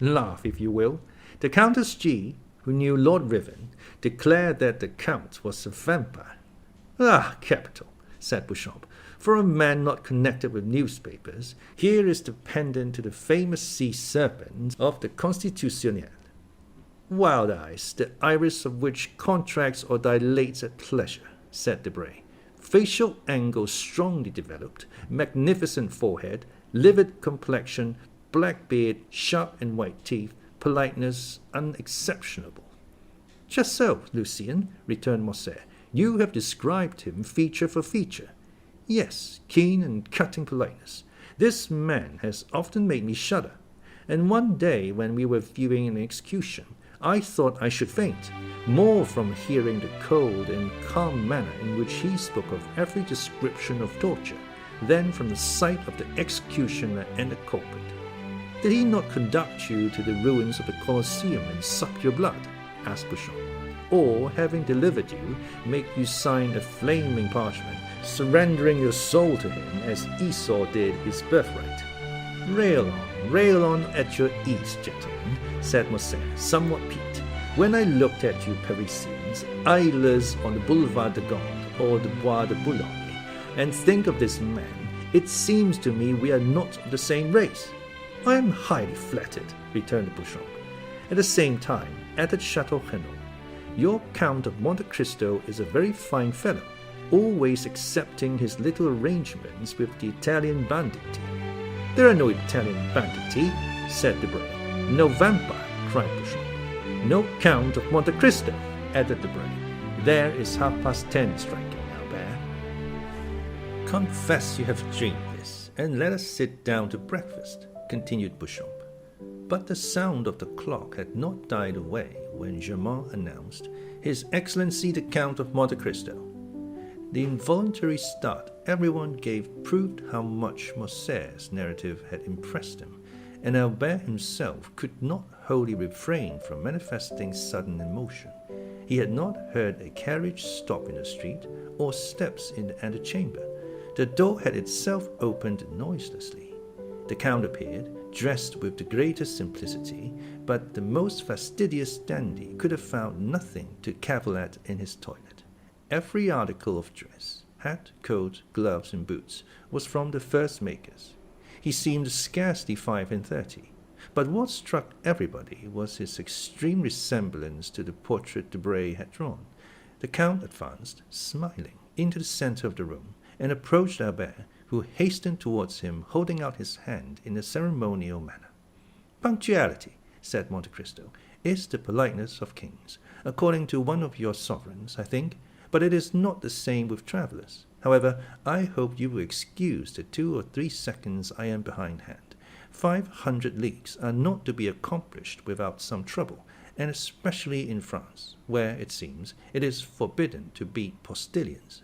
Laugh, if you will. The Countess G., who knew Lord Ruthven, declared that the Count was a vampire." "Ah, capital," said Beauchamp. "For a man not connected with newspapers, here is the pendant to the famous sea serpent of the Constitutionnel. Wild eyes, the iris of which contracts or dilates at pleasure," said Debray. "Facial angles strongly developed, magnificent forehead, livid complexion, black beard, sharp and white teeth, politeness unexceptionable." "Just so, Lucien," returned Morrel. "You have described him feature for feature. Yes, keen and cutting politeness. This man has often made me shudder. And one day when we were viewing an execution, I thought I should faint, more from hearing the cold and calm manner in which he spoke of every description of torture, than from the sight of the executioner and the culprit." "Did he not conduct you to the ruins of the Colosseum and suck your blood?" asked Beauchamp. "Or, having delivered you, make you sign a flaming parchment, surrendering your soul to him as Esau did his birthright?" Rail on at your ease, gentlemen," said Morrel, somewhat piqued. "When I looked at you Parisians, idlers on the Boulevard de Gand or the Bois de Boulogne, and think of this man, it seems to me we are not of the same race." "I am highly flattered," returned Beauchamp. At the same time, added Château-Renaud, "your Count of Monte Cristo is a very fine fellow, always accepting his little arrangements with the Italian banditti." "There are no Italian banditti," said Debray. "No vampire," cried Beauchamp. "No Count of Monte Cristo," added Debray. "There is 10:30 striking, Albert." "Confess you have dreamed this, and let us sit down to breakfast," continued Beauchamp. But the sound of the clock had not died away when Germain announced, "His Excellency the Count of Monte Cristo." The involuntary start everyone gave proved how much Morsel's narrative had impressed him, and Albert himself could not wholly refrain from manifesting sudden emotion. He had not heard a carriage stop in the street or steps in the antechamber. The door had itself opened noiselessly. The Count appeared, dressed with the greatest simplicity, but the most fastidious dandy could have found nothing to cavil at in his toilet. Every article of dress, hat, coat, gloves, and boots, was from the first makers. He seemed scarcely 35, but what struck everybody was his extreme resemblance to the portrait Debray had drawn. The Count advanced, smiling, into the centre of the room, and approached Albert, who hastened towards him, holding out his hand in a ceremonial manner. "Punctuality," said Monte Cristo, "is the politeness of kings, according to one of your sovereigns, I think, but it is not the same with travellers. However, I hope you will excuse the 2 or 3 seconds I am behindhand. 500 leagues are not to be accomplished without some trouble, and especially in France, where, it seems, it is forbidden to beat postilions.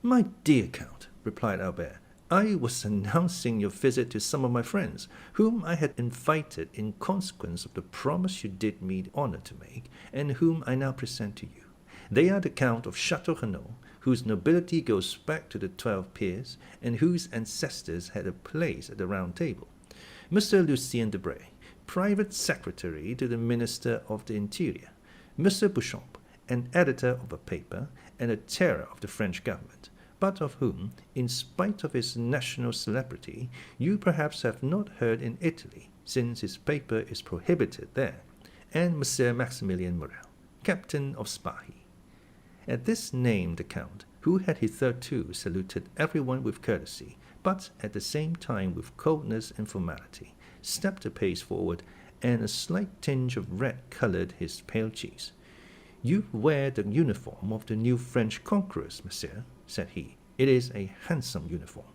My dear Count, replied Albert, I was announcing your visit to some of my friends, whom I had invited in consequence of the promise you did me the honour to make, and whom I now present to you. They are the Count of Château-Renaud, whose nobility goes back to the 12 peers, and whose ancestors had a place at the Round Table. Mr. Lucien Debray, private secretary to the Minister of the Interior. Mr. Beauchamp, an editor of a paper, and a terror of the French government, but of whom, in spite of his national celebrity, you perhaps have not heard in Italy, since his paper is prohibited there, and Monsieur Maximilian Morrel, captain of Spahi. At this name the Count, who had hitherto saluted everyone with courtesy, but at the same time with coldness and formality, stepped a pace forward, and a slight tinge of red coloured his pale cheeks. You wear the uniform of the new French conquerors, monsieur, said he. It is a handsome uniform.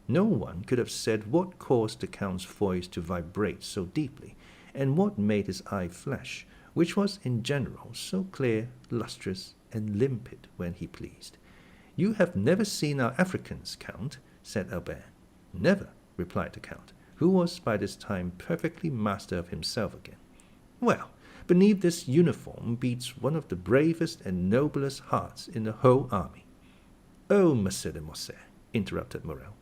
No one could have said what caused the Count's voice to vibrate so deeply, and what made his eye flash, which was in general so clear, lustrous, and limpid when he pleased. You have never seen our Africans, Count, said Albert. Never, replied the Count, who was by this time perfectly master of himself again. Well, beneath this uniform beats one of the bravest and noblest hearts in the whole army. Oh, Monsieur de Morcerf, interrupted Morrel.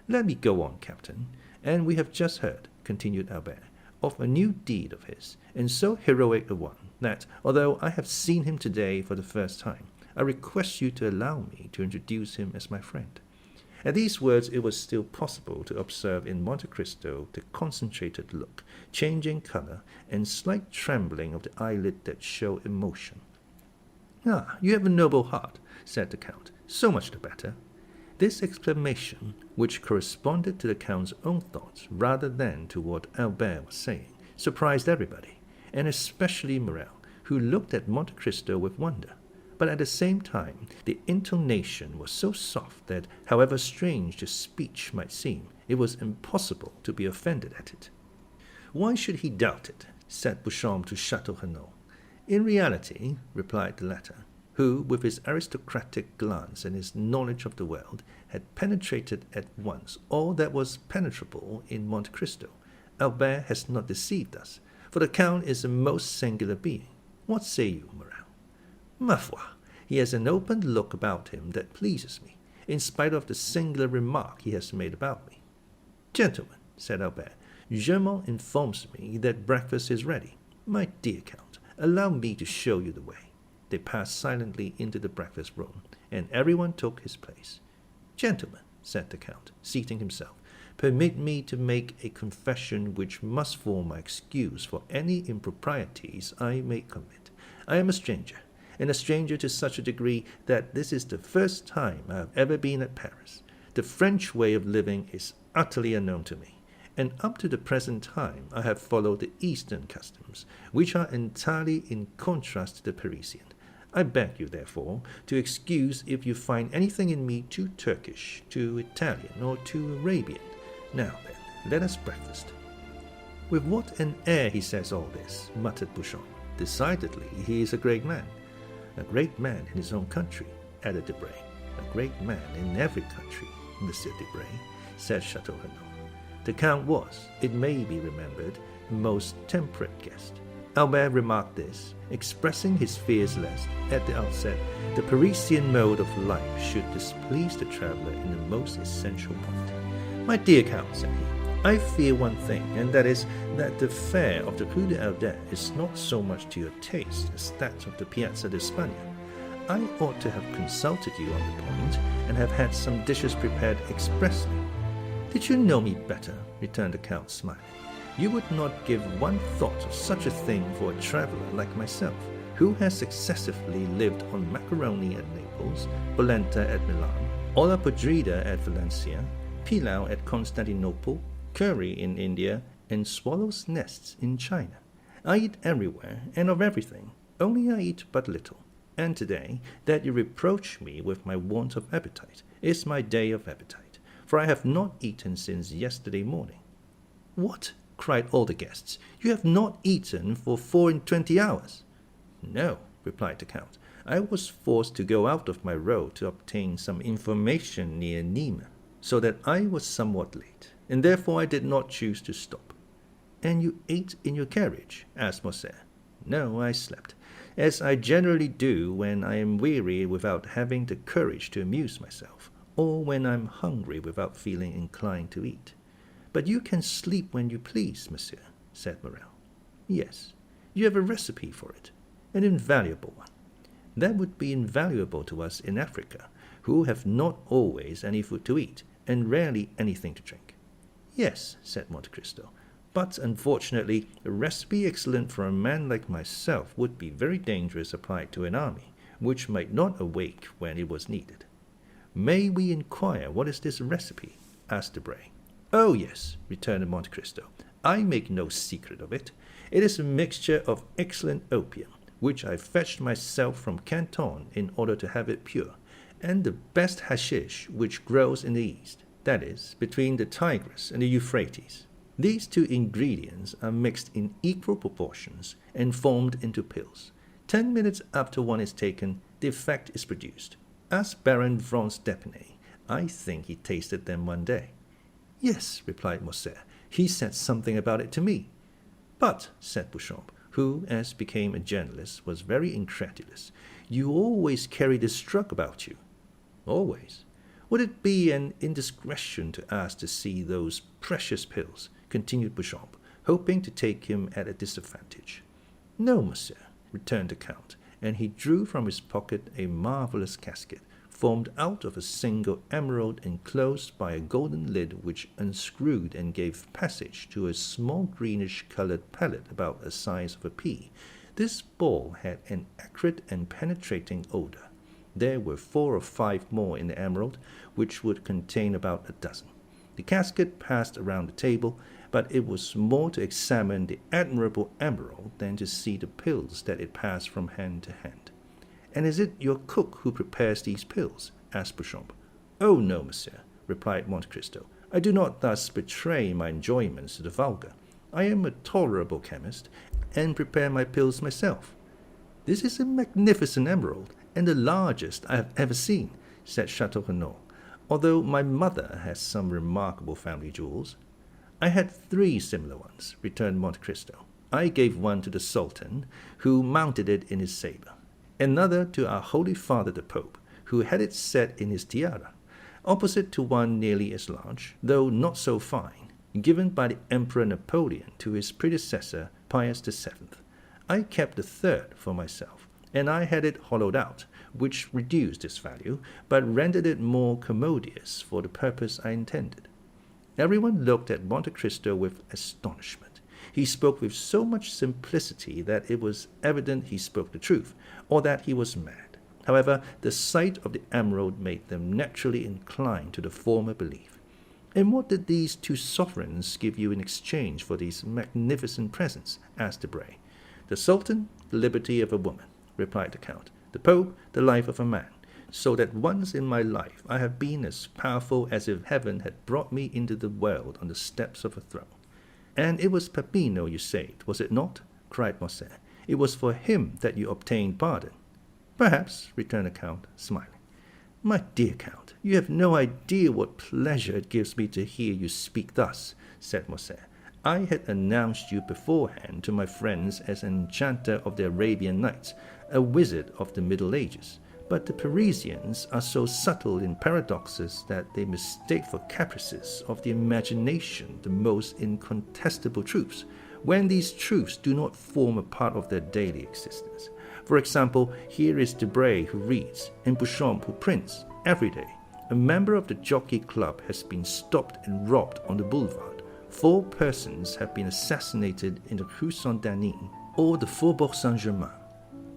Let me go on, Captain. And we have just heard, continued Albert, of a new deed of his, and so heroic a one, that, although I have seen him today for the first time, I request you to allow me to introduce him as my friend. At these words it was still possible to observe in Monte Cristo the concentrated look, changing colour, and slight trembling of the eyelid that show emotion. Ah, you have a noble heart, said the Count. So much the better. This exclamation, which corresponded to the Count's own thoughts rather than to what Albert was saying, surprised everybody, and especially Morrel, who looked at Monte Cristo with wonder. But at the same time, the intonation was so soft that, however strange the speech might seem, it was impossible to be offended at it. Why should he doubt it? Said Beauchamp to Château-Renaud. In reality, replied the latter, who, with his aristocratic glance and his knowledge of the world, had penetrated at once all that was penetrable in Monte Cristo, Albert has not deceived us, for the Count is a most singular being. What say you, Morrel? Ma foi, he has an open look about him that pleases me, in spite of the singular remark he has made about me. Gentlemen, said Albert, Germain informs me that breakfast is ready. My dear Count, allow me to show you the way. They passed silently into the breakfast room, and everyone took his place. Gentlemen, said the Count, seating himself, permit me to make a confession which must form my excuse for any improprieties I may commit. I am a stranger, and a stranger to such a degree that this is the first time I have ever been at Paris. The French way of living is utterly unknown to me, and up to the present time I have followed the Eastern customs, which are entirely in contrast to the Parisian. I beg you, therefore, to excuse if you find anything in me too Turkish, too Italian, or too Arabian. Now, then, let us breakfast. With what an air he says all this, muttered Beauchamp. Decidedly, he is a great man. A great man in his own country, added Debray. A great man in every country, Monsieur Debray, said Château-Renaud. The Count was, it may be remembered, a most temperate guest. Albert remarked this, expressing his fears lest, at the outset, the Parisian mode of life should displease the traveller in the most essential point. My dear Count, said he, I fear one thing, and that is that the fare of the Rue d'Alder is not so much to your taste as that of the Piazza d'Espagne. I ought to have consulted you on the point, and have had some dishes prepared expressly. Did you know me better? Returned the Count, smiling. You would not give one thought of such a thing for a traveller like myself, who has successively lived on macaroni at Naples, polenta at Milan, olla podrida at Valencia, pilau at Constantinople, curry in India, and swallows' nests in China. I eat everywhere and of everything, only I eat but little. and today, that you reproach me with my want of appetite, is my day of appetite, for I have not eaten since yesterday morning. What? Cried all the guests. You have not eaten for 24 hours? No, replied the Count. I was forced to go out of my road to obtain some information near Nîmes, so that I was somewhat late, and therefore I did not choose to stop. And you ate in your carriage? Asked Morcerf. No, I slept, as I generally do when I am weary without having the courage to amuse myself, or when I am hungry without feeling inclined to eat. But you can sleep when you please, monsieur, said Morrel. Yes, you have a recipe for it, an invaluable one. That would be invaluable to us in Africa, who have not always any food to eat, and rarely anything to drink. Yes, said Monte Cristo, but unfortunately a recipe excellent for a man like myself would be very dangerous applied to an army, which might not awake when it was needed. May we inquire what is this recipe? Asked Debray. Oh, yes, returned Monte Cristo. I make no secret of it. It is a mixture of excellent opium, which I fetched myself from Canton in order to have it pure, and the best hashish which grows in the East, that is, between the Tigris and the Euphrates. These two ingredients are mixed in equal proportions and formed into pills. 10 minutes after one is taken, the effect is produced. Ask Baron Franz d'Epinay. I think he tasted them one day. Yes, replied Morcerf, he said something about it to me. But, said Beauchamp, who, as became a journalist, was very incredulous, you always carry this drug about you. Always. Would it be an indiscretion to ask to see those precious pills? Continued Beauchamp, hoping to take him at a disadvantage. No, monsieur, returned the Count, and he drew from his pocket a marvelous casket, formed out of a single emerald enclosed by a golden lid which unscrewed and gave passage to a small greenish-colored pellet about the size of a pea. This ball had an acrid and penetrating odor. There were 4 or 5 more in the emerald, which would contain about a dozen. The casket passed around the table, but it was more to examine the admirable emerald than to see the pills that it passed from hand to hand. And is it your cook who prepares these pills? Asked Beauchamp. Oh, no, monsieur, replied Monte Cristo. I do not thus betray my enjoyments to the vulgar. I am a tolerable chemist, and prepare my pills myself. This is a magnificent emerald, and the largest I have ever seen, said Château-Renaud, although my mother has some remarkable family jewels. I had 3 similar ones, returned Monte Cristo. I gave one to the Sultan, who mounted it in his sabre, another to our Holy Father the Pope, who had it set in his tiara, opposite to one nearly as large, though not so fine, given by the Emperor Napoleon to his predecessor Pius VII. I kept the 3rd for myself, and I had it hollowed out, which reduced its value, but rendered it more commodious for the purpose I intended. Everyone looked at Monte Cristo with astonishment. He spoke with so much simplicity that it was evident he spoke the truth, or that he was mad. However, the sight of the emerald made them naturally inclined to the former belief. And what did these 2 sovereigns give you in exchange for these magnificent presents? Asked Debray. The Sultan, the liberty of a woman, replied the Count. The Pope, the life of a man. So that once in my life I have been as powerful as if heaven had brought me into the world on the steps of a throne. And it was Peppino you saved, was it not? Cried Morcerf. It was for him that you obtained pardon. Perhaps, returned the Count, smiling. My dear Count, you have no idea what pleasure it gives me to hear you speak thus, said Morcerf. I had announced you beforehand to my friends as an enchanter of the Arabian Nights, a wizard of the Middle Ages. But the Parisians are so subtle in paradoxes that they mistake for caprices of the imagination the most incontestable truths, when these truths do not form a part of their daily existence. For example, here is Debray who reads, and Beauchamp who prints, every day. A member of the Jockey Club has been stopped and robbed on the boulevard. 4 persons have been assassinated in the Rue Saint-Denis or the Faubourg Saint-Germain.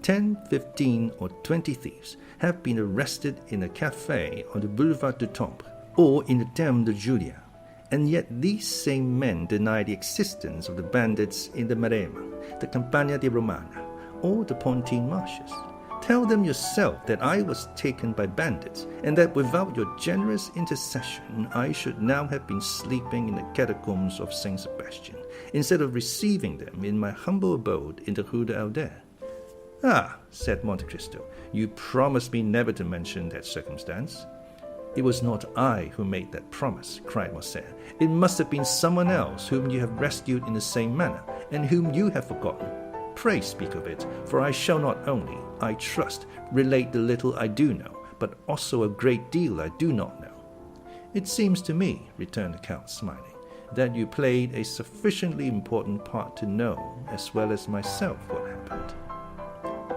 10, 15, or 20 thieves have been arrested in a café on the Boulevard du Temple or in the Terme de Julien, and yet these same men deny the existence of the bandits in the Maremma, the Campagna di Romana, or the Pontine marshes. Tell them yourself that I was taken by bandits, and that without your generous intercession, I should now have been sleeping in the catacombs of Saint Sebastian, instead of receiving them in my humble abode in the Rue d'Alder." "Ah," said Monte Cristo, "you promised me never to mention that circumstance." "It was not I who made that promise," cried Morcerf. "It must have been someone else whom you have rescued in the same manner, and whom you have forgotten. Pray speak of it, for I shall not only, I trust, relate the little I do know, but also a great deal I do not know." "It seems to me," returned the Count, smiling, "that you played a sufficiently important part to know, as well as myself, what happened."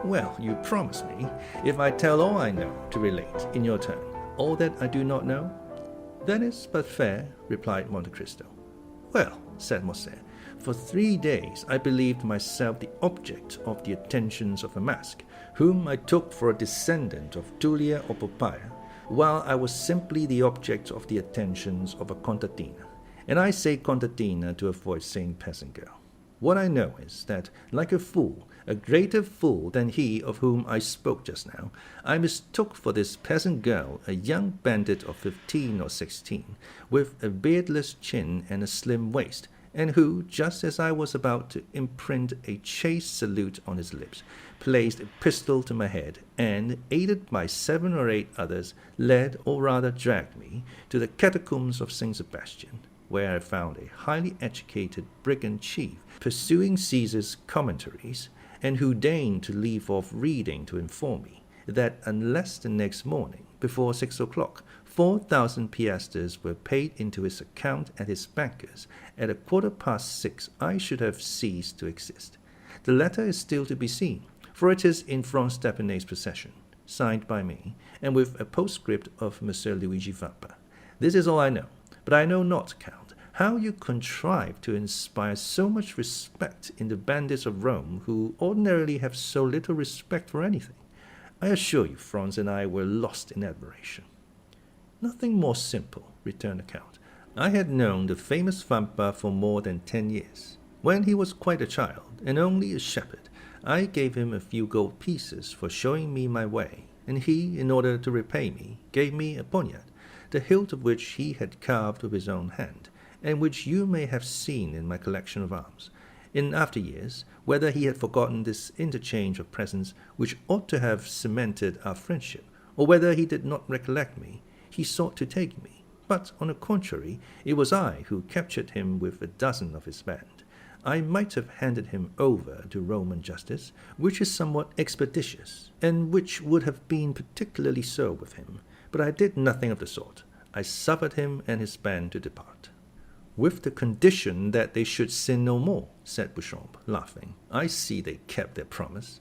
"Well, you promise me, if I tell all I know, to relate, in your turn, all that I do not know?" "That is but fair," replied Monte Cristo. "Well," said Morcerf, "for 3 days I believed myself the object of the attentions of a mask, whom I took for a descendant of Tullia or Poppaea, while I was simply the object of the attentions of a contadina. And I say contadina to avoid saying peasant girl. What I know is that, like a fool, a greater fool than he of whom I spoke just now, I mistook for this peasant girl a young bandit of 15 or 16, with a beardless chin and a slim waist, and who, just as I was about to imprint a chaste salute on his lips, placed a pistol to my head, and, aided by 7 or 8 others, led, or rather dragged me, to the catacombs of Saint Sebastian, where I found a highly educated brigand chief pursuing Caesar's commentaries, and who deigned to leave off reading to inform me that unless the next morning, before 6 o'clock, 4,000 piastres were paid into his account at his banker's, at 6:15 I should have ceased to exist. The letter is still to be seen, for it is in Franz d'Épinay's possession, signed by me, and with a postscript of Monsieur Luigi Vampa. This is all I know, but I know not, Count, how you contrive to inspire so much respect in the bandits of Rome, who ordinarily have so little respect for anything. I assure you, Franz and I were lost in admiration." "Nothing more simple," returned the Count. "I had known the famous Vampa for more than 10 years. When he was quite a child, and only a shepherd, I gave him a few gold pieces for showing me my way, and he, in order to repay me, gave me a poniard, the hilt of which he had carved with his own hand, and which you may have seen in my collection of arms. In after years, whether he had forgotten this interchange of presents, which ought to have cemented our friendship, or whether he did not recollect me, he sought to take me. But, on the contrary, it was I who captured him with a dozen of his band. I might have handed him over to Roman justice, which is somewhat expeditious, and which would have been particularly so with him, but I did nothing of the sort. I suffered him and his band to depart." "With the condition that they should sin no more," said Beauchamp, laughing. "I see they kept their promise."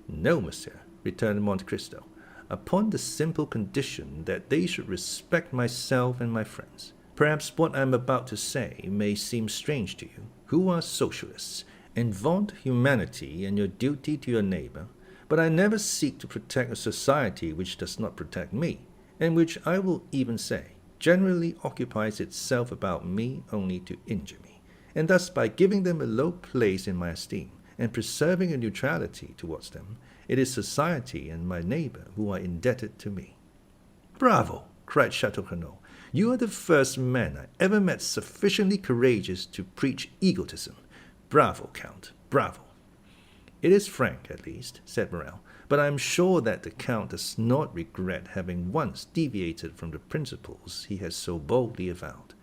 "No, monsieur," returned Monte Cristo, "upon the simple condition that they should respect myself and my friends. Perhaps what I am about to say may seem strange to you, who are socialists, and vaunt humanity and your duty to your neighbor, but I never seek to protect a society which does not protect me, and which, I will even say, generally occupies itself about me only to injure me, and thus by giving them a low place in my esteem, and preserving a neutrality towards them, it is society and my neighbor who are indebted to me." "Bravo!" cried Château-Renaud. "You are the first man I ever met sufficiently courageous to preach egotism. Bravo, Count, bravo!" "It is frank, at least," said Morrel, "but I am sure that the Count does not regret having once deviated from the principles he has so boldly avowed."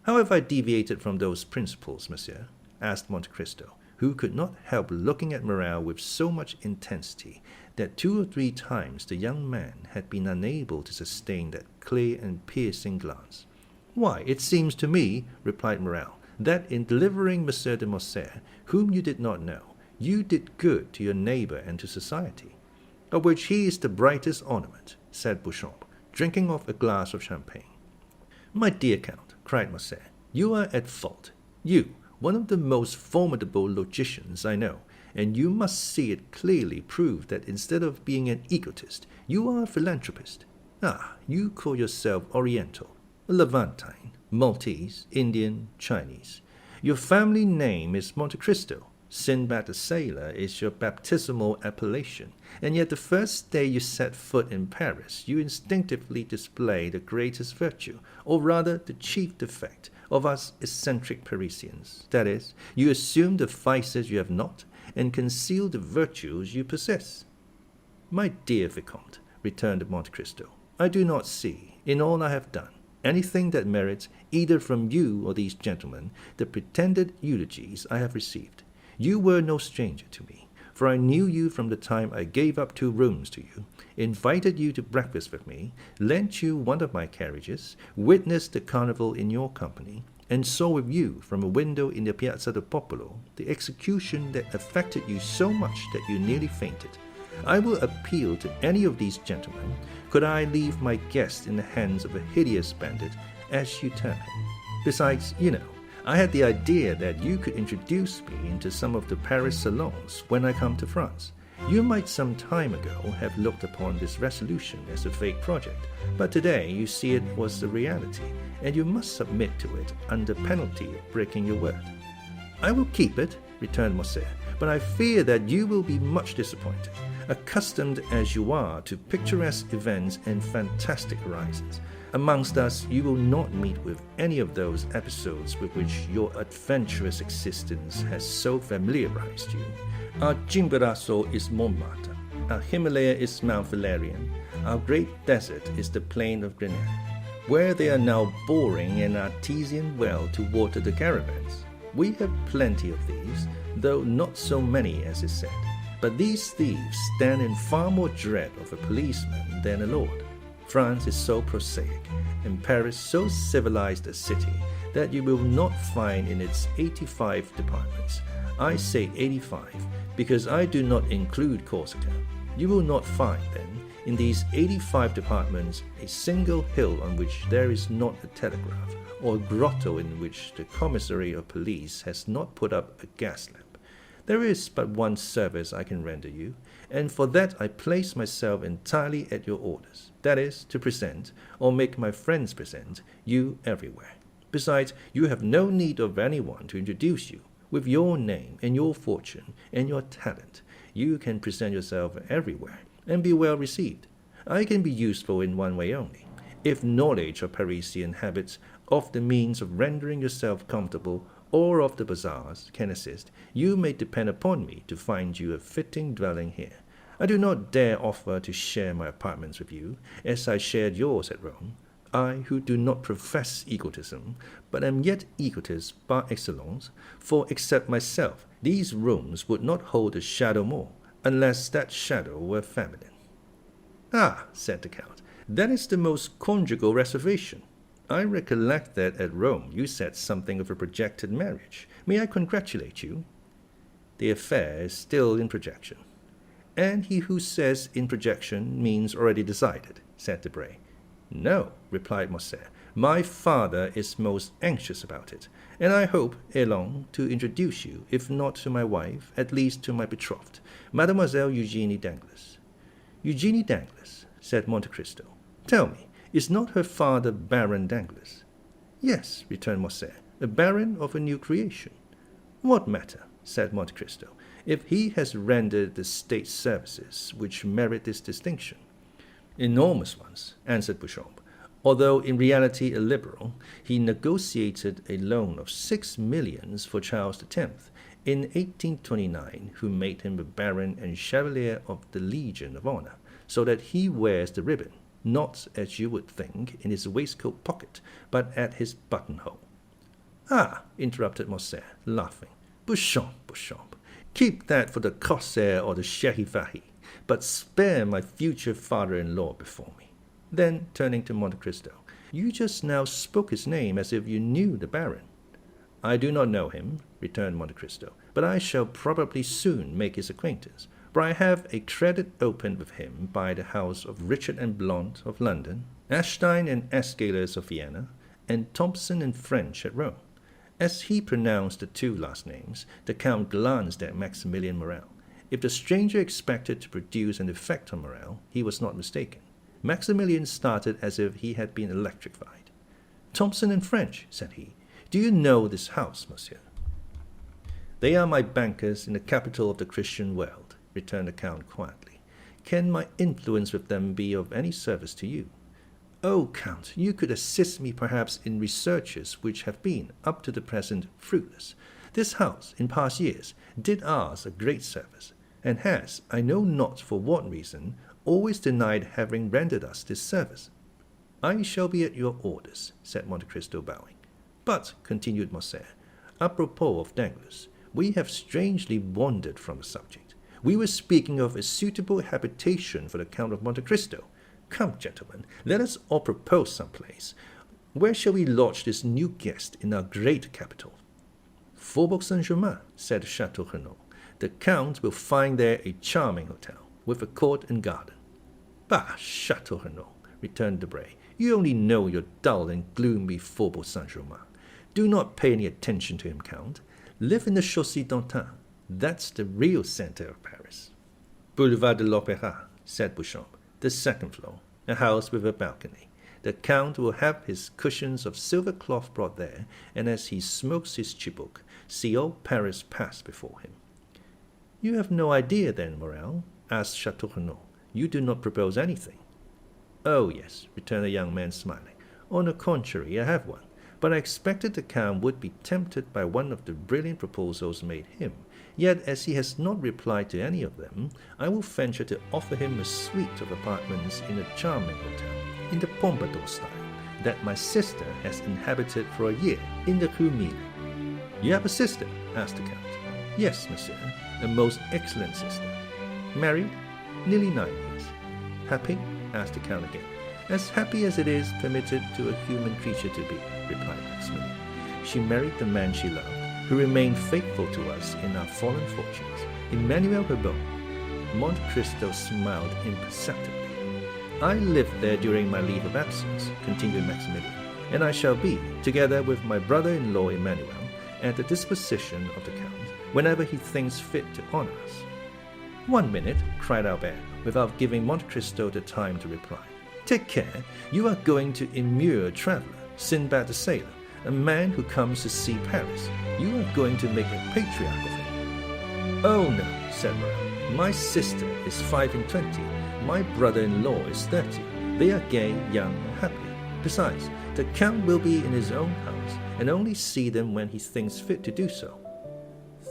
"How have I deviated from those principles, monsieur?" asked Monte Cristo, who could not help looking at Morrel with so much intensity that 2 or 3 times the young man had been unable to sustain that clear and piercing glance. "Why, it seems to me," replied Morrel, "that in delivering Monsieur de Morcerf, whom you did not know, you did good to your neighbor and to society." "Of which he is the brightest ornament," said Beauchamp, drinking off a glass of champagne. "My dear Count," cried Morcerf, "you are at fault. You, one of the most formidable logicians I know, and you must see it clearly proved that instead of being an egotist, you are a philanthropist. Ah, you call yourself Oriental, Levantine, Maltese, Indian, Chinese. Your family name is Monte Cristo, Sinbad the Sailor is your baptismal appellation, and yet the first day you set foot in Paris, you instinctively display the greatest virtue, or rather the chief defect, of us eccentric Parisians. That is, you assume the vices you have not, and conceal the virtues you possess. My dear Vicomte, returned Monte Cristo, I do not see, in all I have done, anything that merits, either from you or these gentlemen, the pretended eulogies I have received. You were no stranger to me, for I knew you from the time I gave up 2 rooms to you, invited you to breakfast with me, lent you one of my carriages, witnessed the carnival in your company, and saw with you from a window in the Piazza del Popolo the execution that affected you so much that you nearly fainted. I will appeal to any of these gentlemen, could I leave my guest in the hands of a hideous bandit, as you term him. Besides, you know, I had the idea that you could introduce me into some of the Paris salons when I come to France. You might some time ago have looked upon this resolution as a fake project, but today you see it was the reality, and you must submit to it under penalty of breaking your word. I will keep it, returned Morrel, but I fear that you will be much disappointed. Accustomed as you are to picturesque events and fantastic horizons, amongst us you will not meet with any of those episodes with which your adventurous existence has so familiarized you. Our Chimborazo is Montmartre, our Himalaya is Mount Valerian, our great desert is the plain of Grenelle, where they are now boring an artesian well to water the caravans. We have plenty of these, though not so many as is said. But these thieves stand in far more dread of a policeman than a lord. France is so prosaic, and Paris so civilized a city, that you will not find in its 85 departments, I say 85 because I do not include Corsica, you will not find, then, in these 85 departments a single hill on which there is not a telegraph, or a grotto in which the commissary of police has not put up a gas lamp. There is but one service I can render you, and for that I place myself entirely at your orders, that is, to present, or make my friends present, you everywhere. Besides, you have no need of anyone to introduce you. With your name and your fortune and your talent, you can present yourself everywhere, and be well received. I can be useful in one way only. If knowledge of Parisian habits, of the means of rendering yourself comfortable, or of the bazaars, can assist, you may depend upon me to find you a fitting dwelling here. I do not dare offer to share my apartments with you, as I shared yours at Rome. I, who do not profess egotism, but am yet egotist par excellence, for except myself, these rooms would not hold a shadow more, unless that shadow were feminine. Ah, said the Count, that is the most conjugal reservation. I recollect that at Rome you said something of a projected marriage. May I congratulate you? The affair is still in projection. And he who says in projection means already decided, said Debray. No, replied Morrel, my father is most anxious about it, and I hope, ere long, to introduce you, if not to my wife, at least to my betrothed, Mademoiselle Eugénie Danglars. Eugénie Danglars, said Monte Cristo. Tell me, is not her father Baron Danglars? Yes, returned Morrel, a baron of a new creation. What matter, said Monte Cristo, if he has rendered the state services which merit this distinction? Enormous ones, answered Beauchamp. Although in reality a liberal, he negotiated a loan of 6 millions for Charles X in 1829, who made him a baron and chevalier of the Legion of Honor, so that he wears the ribbon, not, as you would think, in his waistcoat pocket, but at his buttonhole. Ah, interrupted Morrel, laughing. Beauchamp, Beauchamp, keep that for the corsair or the charivari, but spare my future father-in-law before me. Then, turning to Monte Cristo, you just now spoke his name as if you knew the baron. I do not know him, returned Monte Cristo, but I shall probably soon make his acquaintance, for I have a credit opened with him by the house of Richard and Blount of London, Ashstein and Escalers of Vienna, and Thompson and French at Rome. As he pronounced the 2 last names, the Count glanced at Maximilian Morrel. If the stranger expected to produce an effect on Morrel, he was not mistaken. Maximilian started as if he had been electrified. Thompson and French, said he. Do you know this house, monsieur? They are my bankers in the capital of the Christian world, returned the Count quietly. Can my influence with them be of any service to you? Oh, Count, you could assist me perhaps in researches which have been, up to the present, fruitless. This house, in past years, did ours a great service, and has, I know not for what reason, always denied having rendered us this service. I shall be at your orders, said Monte Cristo, bowing. But, continued Morcerf, apropos of Danglars, we have strangely wandered from the subject. We were speaking of a suitable habitation for the Count of Monte Cristo. Come, gentlemen, let us all propose some place. Where shall we lodge this new guest in our great capital? Faubourg Saint-Germain, said Château-Renaud. The Count will find there a charming hotel, with a court and garden. Bah, Château-Renaud, returned Debray, you only know your dull and gloomy Faubourg Saint-Germain. Do not pay any attention to him, Count. Live in the Chaussée d'Antin. That's the real centre of Paris. Boulevard de l'Opéra, said Beauchamp. The second floor, a house with a balcony. The Count will have his cushions of silver cloth brought there, and as he smokes his chibouque, see all Paris pass before him. You have no idea, then, Morrel? Asked Château-Renaud. You do not propose anything. Oh, yes, returned the young man, smiling. On the contrary, I have one, but I expected the Count would be tempted by one of the brilliant proposals made him. Yet, as he has not replied to any of them, I will venture to offer him a suite of apartments in a charming hotel, in the Pompadour style, that my sister has inhabited for a year, in the Rue Mille. You have a sister? Asked the Count. Yes, monsieur, a most excellent sister. Married? Nearly 9 years. Happy? Asked the Count again. As happy as it is permitted to a human creature to be, replied Maximilian. She married the man she loved, who remained faithful to us in our fallen fortunes, Emmanuel Herbon. Monte Cristo smiled imperceptibly. I lived there during my leave of absence, continued Maximilian, and I shall be, together with my brother-in-law Emmanuel, at the disposition of the Count, whenever he thinks fit to honor us. 1 minute, cried Albert, without giving Monte Cristo the time to reply. Take care, you are going to immure a traveller, Sinbad the sailor, a man who comes to see Paris. You are going to make a patriarch of him. Oh no, said Morrel. My sister is 25, my brother-in-law is 30. They are gay, young, and happy. Besides, the Count will be in his own house, and only see them when he thinks fit to do so.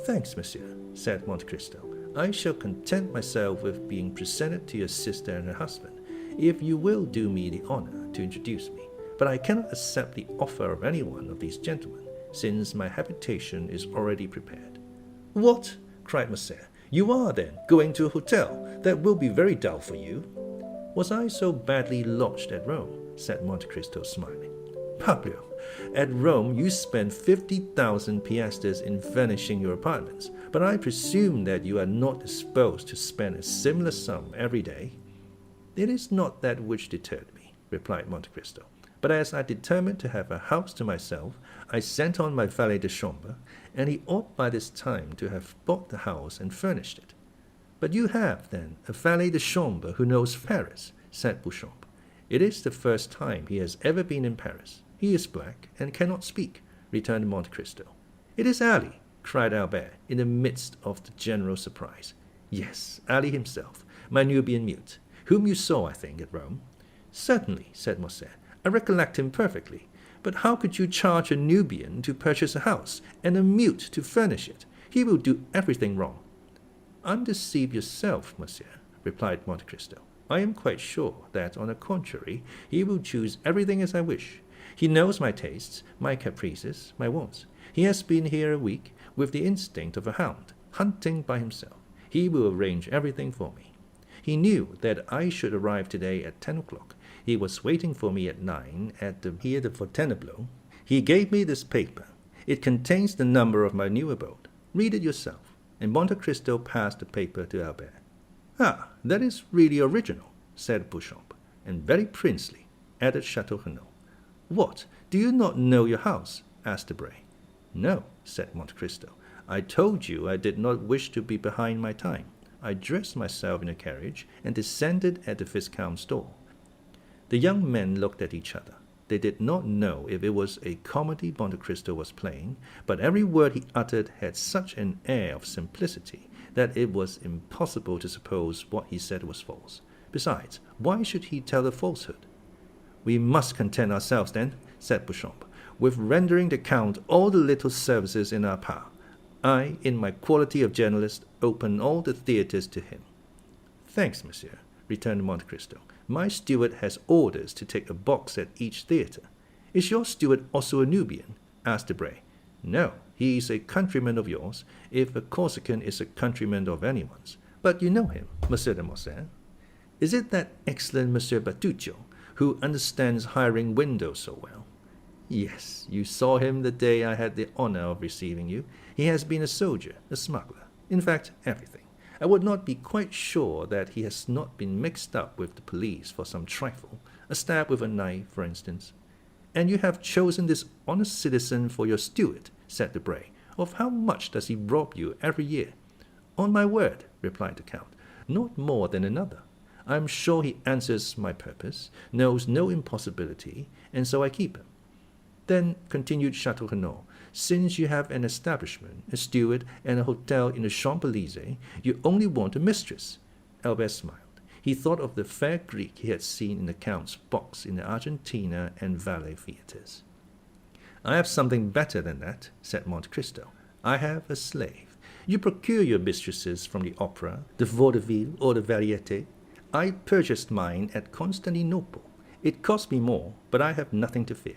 Thanks, monsieur, said Monte Cristo. I shall content myself with being presented to your sister and her husband, if you will do me the honor to introduce me. But I cannot accept the offer of any one of these gentlemen, since my habitation is already prepared. What? Cried Morcerf. You are, then, going to a hotel? That will be very dull for you. Was I so badly lodged at Rome? Said Monte Cristo, smiling. Parbleu, at Rome you spend 50,000 piastres in furnishing your apartments, but I presume that you are not disposed to spend a similar sum every day. It is not that which deterred me, replied Monte Cristo. But as I determined to have a house to myself, I sent on my valet de chambre, and he ought by this time to have bought the house and furnished it. But you have, then, a valet de chambre who knows Paris, said Beauchamp. It is the first time he has ever been in Paris. He is black, and cannot speak, returned Monte Cristo. It is Ali, cried Albert, in the midst of the general surprise. Yes, Ali himself, my Nubian mute, whom you saw, I think, at Rome. Certainly, said Morcerf. I recollect him perfectly. But how could you charge a Nubian to purchase a house, and a mute to furnish it? He will do everything wrong. Undeceive yourself, monsieur, replied Monte Cristo. I am quite sure that, on the contrary, he will choose everything as I wish. He knows my tastes, my caprices, my wants. He has been here a week, with the instinct of a hound, hunting by himself. He will arrange everything for me. He knew that I should arrive today at 10 o'clock. He was waiting for me at 9 at the Pied de Fontainebleau. He gave me this paper. It contains the number of my new abode. Read it yourself. And Monte Cristo passed the paper to Albert. Ah, that is really original, said Beauchamp, and very princely, added Château-Renaud. What, do you not know your house? Asked Debray. No, said Monte Cristo. I told you I did not wish to be behind my time. I dressed myself in a carriage and descended at the Viscount's door. The young men looked at each other. They did not know if it was a comedy Monte Cristo was playing, but every word he uttered had such an air of simplicity that it was impossible to suppose what he said was false. Besides, why should he tell a falsehood? "We must content ourselves, then," said Beauchamp, "with rendering the Count all the little services in our power. I, in my quality of journalist, open all the theatres to him." "Thanks, monsieur," returned Monte Cristo. "My steward has orders to take a box at each theatre." "Is your steward also a Nubian?" asked Debray. "No, he is a countryman of yours, if a Corsican is a countryman of anyone's. But you know him, Monsieur de Morcerf. Is it that excellent Monsieur Bertuccio, who understands hiring windows so well?" "Yes, you saw him the day I had the honor of receiving you. He has been a soldier, a smuggler, in fact, everything. I would not be quite sure that he has not been mixed up with the police for some trifle, a stab with a knife, for instance." "And you have chosen this honest citizen for your steward," said Debray. "Of how much does he rob you every year?" "On my word," replied the Count, "not more than another. I am sure he answers my purpose, knows no impossibility, and so I keep him." "Then," continued Château-Renaud, "since you have an establishment, a steward, and a hotel in the Champs-Élysées, you only want a mistress." Albert smiled. He thought of the fair Greek he had seen in the Count's box in the Argentina and Valle theatres. "I have something better than that," said Monte Cristo. "I have a slave. You procure your mistresses from the opera, the vaudeville, or the variété. I purchased mine at Constantinople. It cost me more, but I have nothing to fear."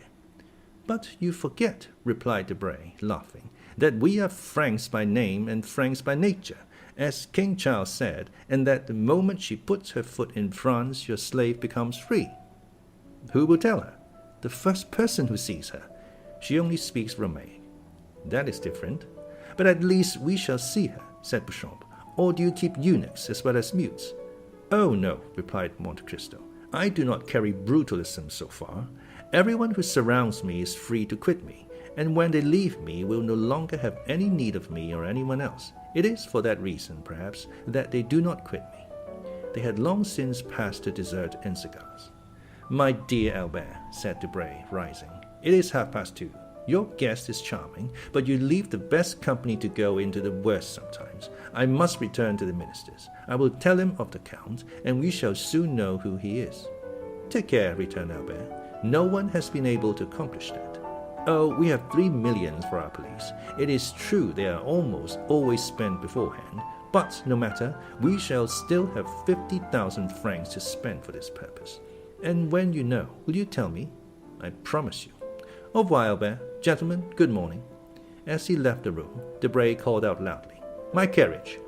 "But you forget," replied Debray, laughing, "that we are Franks by name and Franks by nature, as King Charles said, and that the moment she puts her foot in France, your slave becomes free." "Who will tell her?" "The first person who sees her. She only speaks Romaic." "That is different." "But at least we shall see her," said Beauchamp. "Or do you keep eunuchs as well as mutes?" "Oh, no," replied Monte Cristo. "I do not carry brutalism so far. Everyone who surrounds me is free to quit me, and when they leave me will no longer have any need of me or anyone else. It is for that reason, perhaps, that they do not quit me." They had long since passed to dessert and cigars. "My dear Albert," said Debray, rising, "it is 2:30. Your guest is charming, but you leave the best company to go into the worst sometimes. I must return to the ministers. I will tell him of the Count, and we shall soon know who he is." "Take care," returned Albert. "No one has been able to accomplish that. Oh, we have 3 millions for our police. It is true they are almost always spent beforehand, but no matter, we shall still have 50,000 francs to spend for this purpose. And when you know, will you tell me?" "I promise you." "Au revoir, Albert. Gentlemen, good morning." As he left the room, Debray called out loudly, "My carriage."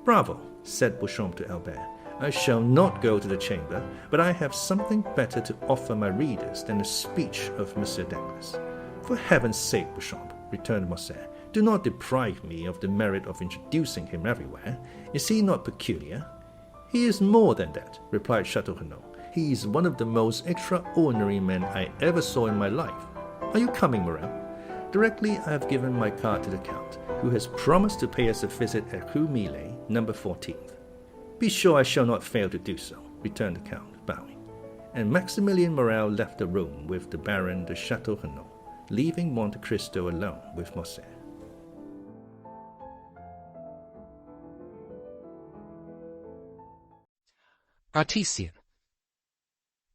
"Bravo," said Beauchamp to Albert. "I shall not go to the chamber, but I have something better to offer my readers than a speech of Monsieur Dantes." "For heaven's sake, Beauchamp," returned Morcerf, "do not deprive me of the merit of introducing him everywhere. Is he not peculiar?" "He is more than that," replied Château-Renaud. "He is one of the most extraordinary men I ever saw in my life. Are you coming, Morel?" "Directly I have given my card to the Count, who has promised to pay us a visit at Rue Millet, number 14th. "Be sure I shall not fail to do so," returned the Count, bowing. And Maximilian Morrel left the room with the Baron de Château-Renaud, leaving Monte Cristo alone with Morcerf. Artesian.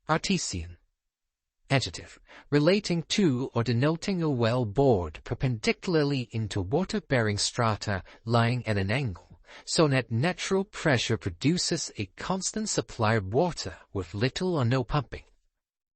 Artesian. Adjective, relating to or denoting a well bored perpendicularly into water-bearing strata lying at an angle, so that natural pressure produces a constant supply of water with little or no pumping.